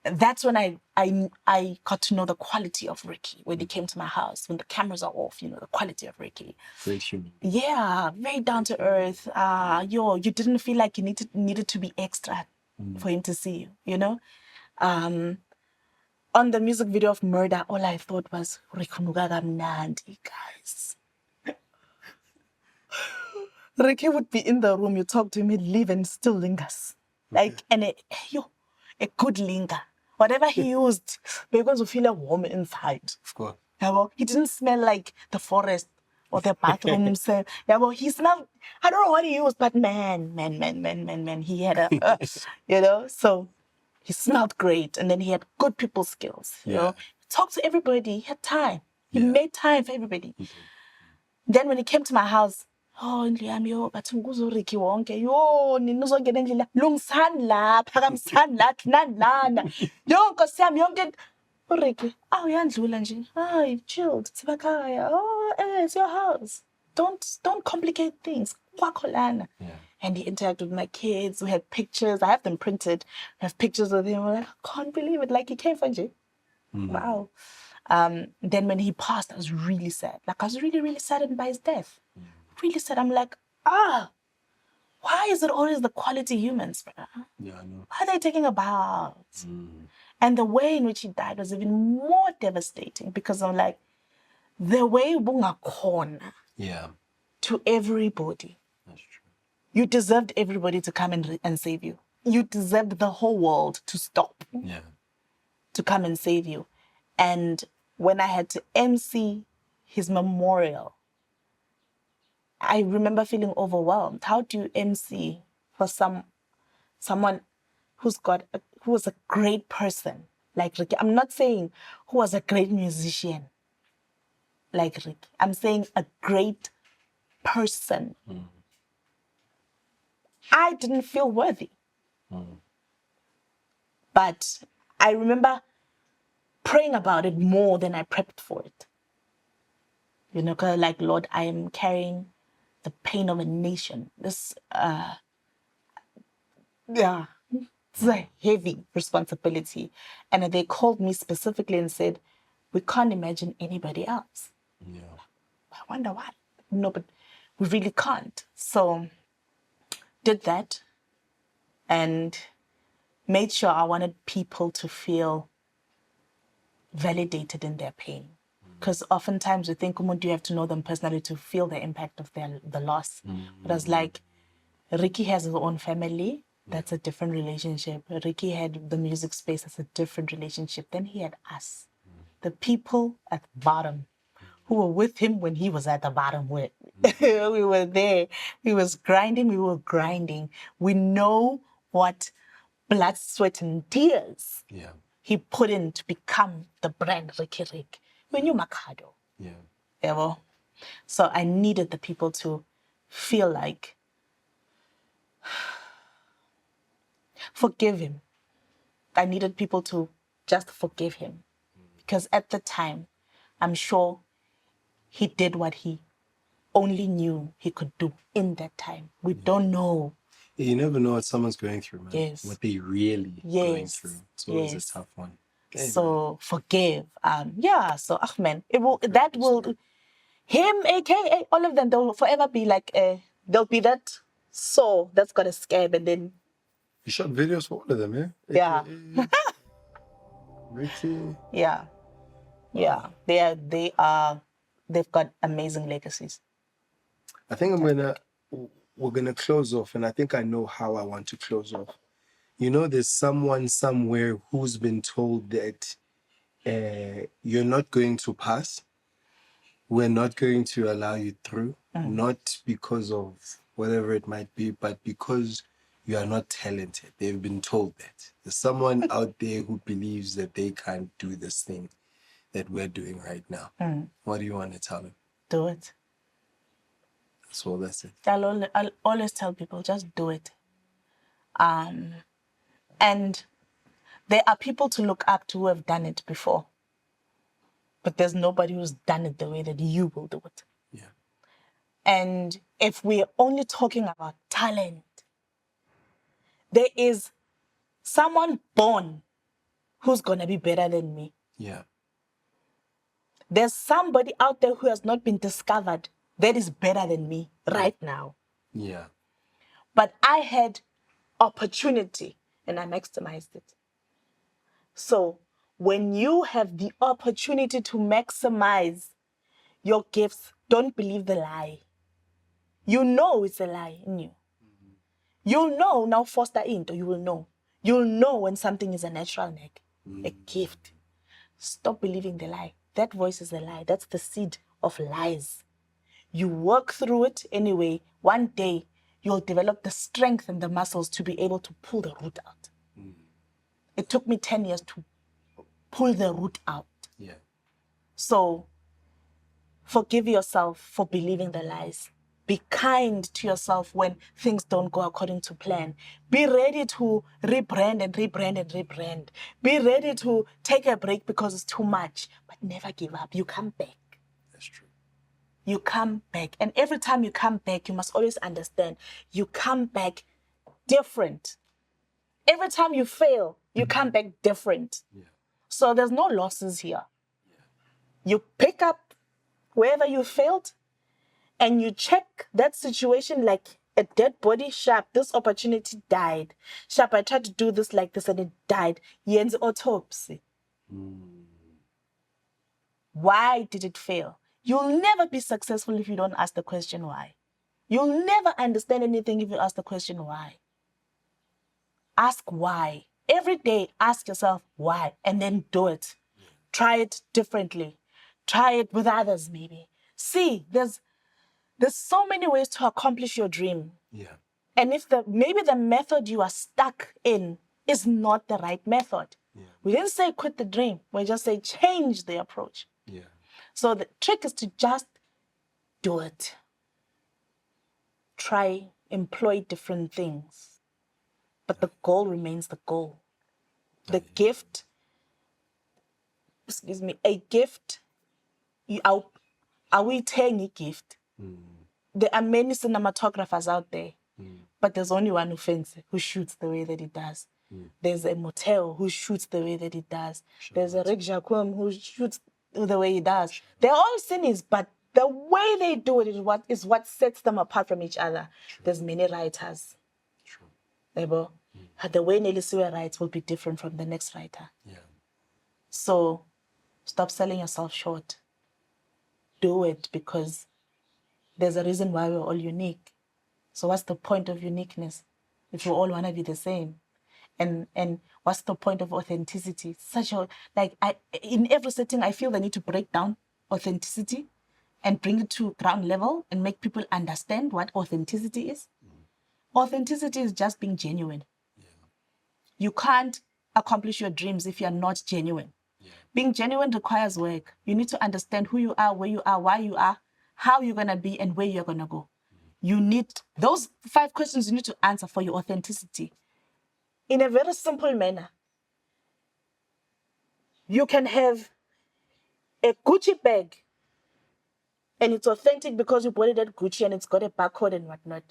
that's when I got to know the quality of Ricky when he came to my house, when the cameras are off, the quality of Ricky. Very human. Yeah, very down to earth. You didn't feel like you needed to be extra for him to see you, On the music video of Murder, all I thought was, Ricky Nandi, guys. Ricky would be in the room, you talk to him, he'd leave and still lingers. Like, and a good linger. Whatever he used, we're going to feel a warm inside. Of course. He didn't smell like the forest or the bathroom. He smelled, I don't know what he used, but man. He had so he smelled great. And then he had good people skills, you know. He talked to everybody, he had time. He made time for everybody. Then when he came to my house, ndliyami yo bathi nguzoriki wonke yo nina uzongena endlini lungisani la phakamisani la thunani lana yo nkosi yami yonke uRicky uyandlula nje chilled sibakhaya it's your house, don't complicate things kwakho lana. And he interacted with my kids. We had pictures, I have them printed. I have pictures of him. I'm like, I can't believe it, like he came from nje. Wow. Then when he passed, I was really sad. Like, I was really, really saddened by his death. Really sad. I'm like, why is it always the quality humans, bro? Yeah, I know. Why are they taking about? And the way in which he died was even more devastating because I'm like, the way bungakhona to everybody. That's true. You deserved everybody to come and save you. You deserved the whole world to stop. To come and save you. And when I had to MC his memorial, I remember feeling overwhelmed. How do you MC for someone who was a great person like Ricky? I'm not saying who was a great musician like Ricky. I'm saying a great person. I didn't feel worthy. But I remember praying about it more than I prepped for it. You know, because like, Lord, I am carrying the pain of a nation. This, it's a heavy responsibility. And they called me specifically and said, we can't imagine anybody else. I wonder why. No, but we really can't. So did that and made sure I wanted people to feel validated in their pain. Because oftentimes we think, do you have to know them personally to feel the impact of the loss? But I was like, Ricky has his own family. That's a different relationship. Ricky had the music space. That's a different relationship. Then he had us, the people at the bottom who were with him when he was at the bottom. We were there. We was grinding. We were grinding. We know what blood, sweat, and tears he put in to become the brand Ricky Rick. We knew Makado. Ever. So I needed the people to feel like, forgive him. I needed people to just forgive him. Because at the time, I'm sure he did what he only knew he could do in that time. We don't know. You never know what someone's going through, man. Yes. What they really going through. It's always a tough one. Okay, so forgive. So Ahmed, him, aka all of them, they'll forever be like they'll be that soul that's got a scab, and then you shot videos for all of them, yeah? Ricky. Yeah. They've got amazing legacies. I think we're gonna close off, and I think I know how I want to close off. You know, there's someone somewhere who's been told that you're not going to pass. We're not going to allow you through, not because of whatever it might be, but because you are not talented. They've been told that. There's someone out there who believes that they can't do this thing that we're doing right now. What do you want to tell them? Do it. That's all. That's it. I'll always tell people, just do it. And there are people to look up to who have done it before. But there's nobody who's done it the way that you will do it. Yeah. And if we're only talking about talent, there is someone born who's going to be better than me. Yeah. There's somebody out there who has not been discovered that is better than me right now. Yeah. But I had opportunity and I maximized it. So when you have the opportunity to maximize your gifts, don't believe the lie. You know it's a lie in you. You'll know now, foster into, you will know. You'll know when something is a natural neck, a gift. Stop believing the lie. That voice is a lie. That's the seed of lies. You work through it anyway. One day, you'll develop the strength and the muscles to be able to pull the root out. It took me 10 years to pull the root out. Yeah. So, forgive yourself for believing the lies. Be kind to yourself when things don't go according to plan. Be ready to rebrand and rebrand and rebrand. Be ready to take a break because it's too much. But never give up. You come back. That's true. You come back. And every time you come back, you must always understand, you come back different. Every time you fail, you come back different. Yeah. So there's no losses here. You pick up wherever you failed and you check that situation like a dead body. Sharp, this opportunity died. Sharp, I tried to do this like this and it died. Yen's autopsy. Why did it fail? You'll never be successful if you don't ask the question why. You'll never understand anything if you ask the question why. Ask why. Every day, ask yourself why, and then do it. Try it differently. Try it with others, maybe. See, there's so many ways to accomplish your dream. Yeah. And if maybe the method you are stuck in is not the right method. Yeah. We didn't say quit the dream. We just say change the approach. Yeah. So the trick is to just do it. Try, employ different things. But the goal remains the goal. The gift, a gift, are we taking a gift? There are many cinematographers out there, but there's only one who shoots the way that he does. There's a Motel who shoots the way that he does. There's a Rick Jacquem who shoots the way he does. They're all cynics, but the way they do it is what sets them apart from each other. There's many writers. The way Nelisiwe writes will be different from the next writer. Yeah. So stop selling yourself short. Do it because there's a reason why we're all unique. So what's the point of uniqueness if we all want to be the same? And what's the point of authenticity? In every setting, I feel the need to break down authenticity and bring it to ground level and make people understand what authenticity is. Authenticity is just being genuine. Yeah. You can't accomplish your dreams if you're not genuine. Yeah. Being genuine requires work. You need to understand who you are, where you are, why you are, how you're going to be, and where you're going to go. You need those 5 questions you need to answer for your authenticity. In a very simple manner. You can have a Gucci bag and it's authentic because you bought it at Gucci and it's got a barcode and whatnot.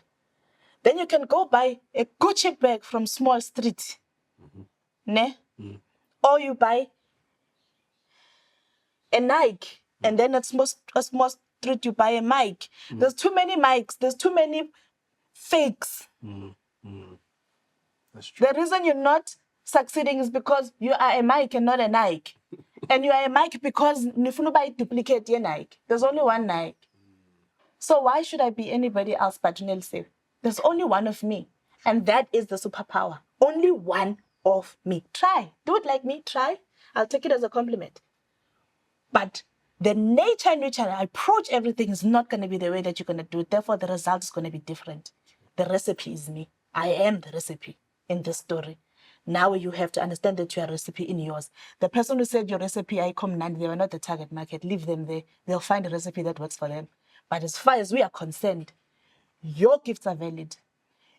Then you can go buy a Gucci bag from Small Street. Ne? Or you buy a Nike and then at Small Street you buy a mic. There's too many mics. There's too many fakes. That's true. The reason you're not succeeding is because you are a mic and not a Nike. And you are a mic because you duplicate your Nike. There's only one Nike. So why should I be anybody else but Nelisiwe? There's only one of me. And that is the superpower. Only one of me. Try. Do it like me. Try. I'll take it as a compliment. But the nature in which I approach everything is not going to be the way that you're going to do it. Therefore, the result is going to be different. The recipe is me. I am the recipe in this story. Now you have to understand that you are a recipe in yours. The person who said your recipe, they were not the target market. Leave them there. They'll find a recipe that works for them. But as far as we are concerned, your gifts are valid.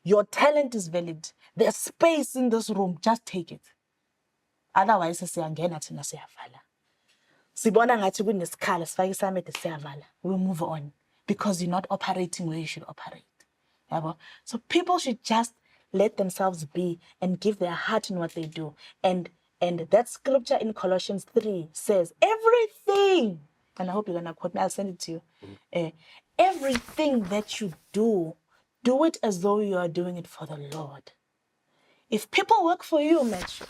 Your talent is valid. There's space in this room. Just take it. Otherwise, siyangena thina siyavala. Sibona ngathi kunesikhala sifake isamede siyavala. We'll move on because you're not operating where you should operate. So people should just let themselves be and give their heart in what they do. And that scripture in Colossians 3 says, everything, and I hope you're going to quote me, I'll send it to you. Everything that you do it as though you are doing it for the Lord. If people work for you, Metro,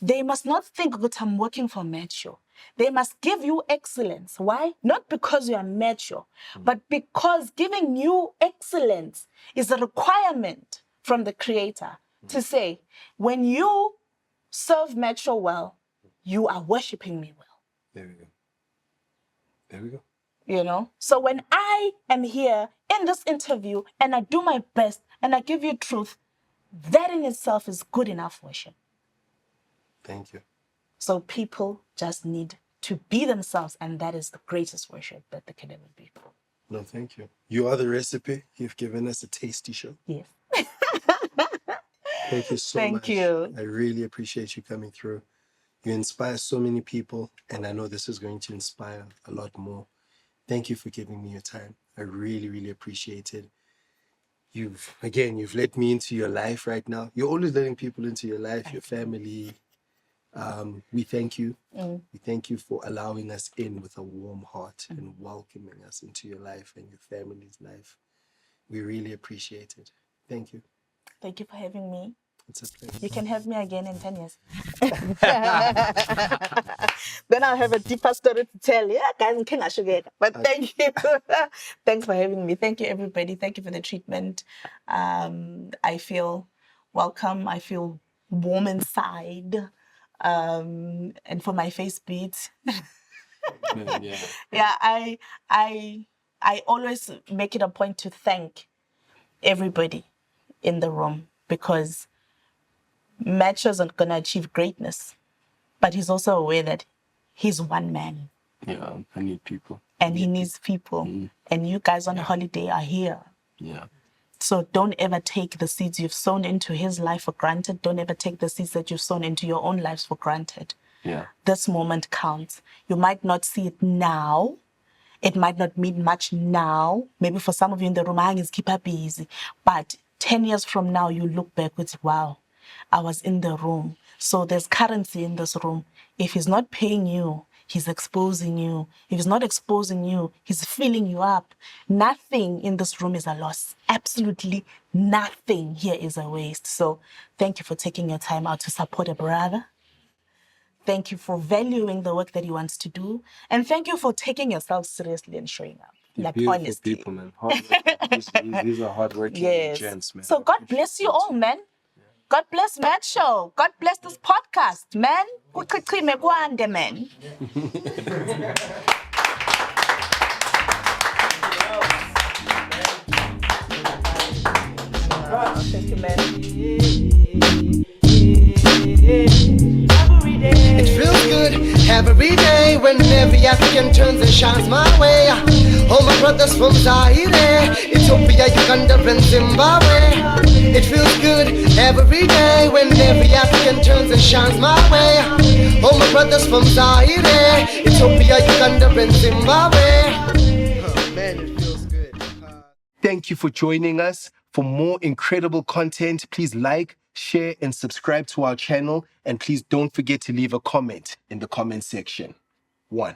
they must not think that I'm working for Metro. They must give you excellence. Why? Not because you are Metro, but because giving you excellence is a requirement from the Creator to say, when you serve Metro well, you are worshiping me well. There we go. There we go. You know? So when I am here in this interview and I do my best and I give you truth, that in itself is good enough worship. Thank you. So people just need to be themselves, and that is the greatest worship that they can ever be. No, thank you. You are the recipe. You've given us a tasty show. Yes. Thank you so much. Thank you. I really appreciate you coming through. You inspire so many people, and I know this is going to inspire a lot more. Thank you for giving me your time. I really, really appreciate it. You've let me into your life right now. You're always letting people into your life, your family. We thank you. We thank you for allowing us in with a warm heart and welcoming us into your life and your family's life. We really appreciate it. Thank you. Thank you for having me. It's a pleasure. You can have me again in 10 years. Then I'll have a deeper story to tell. Yeah, guys, but thank you. Thanks for having me. Thank you, everybody. Thank you for the treatment. I feel welcome. I feel warm inside. And for my face beat. I always make it a point to thank everybody in the room, because Macho isn't going to achieve greatness, but he's also aware that he's one man. Yeah, I need people. And he needs people. And you guys on holiday are here. Yeah. So don't ever take the seeds you've sown into his life for granted. Don't ever take the seeds that you've sown into your own lives for granted. Yeah. This moment counts. You might not see it now. It might not mean much now. Maybe for some of you in the room, I just keep her busy. But 10 years from now, you look back with, wow, I was in the room. So there's currency in this room. If he's not paying you, he's exposing you. If he's not exposing you, he's filling you up. Nothing in this room is a loss. Absolutely nothing here is a waste. So thank you for taking your time out to support a brother. Thank you for valuing the work that he wants to do. And thank you for taking yourself seriously and showing up. Like, honestly. People, man. These are hardworking gents, man. So God bless you all, man. God bless Mad Show. God bless this podcast, man. Man. Thank you, man. It feels good every day when every African turns and shines my way. All my brothers from Zaire, Ethiopia, Uganda, and Zimbabwe. It feels good every day when every African turns and shines my way. All my brothers from Zaire, Ethiopia, Uganda, and Zimbabwe. Oh, man, it feels good. Thank you for joining us. For more incredible content, please like, share, and subscribe to our channel. And please don't forget to leave a comment in the comment section. 1.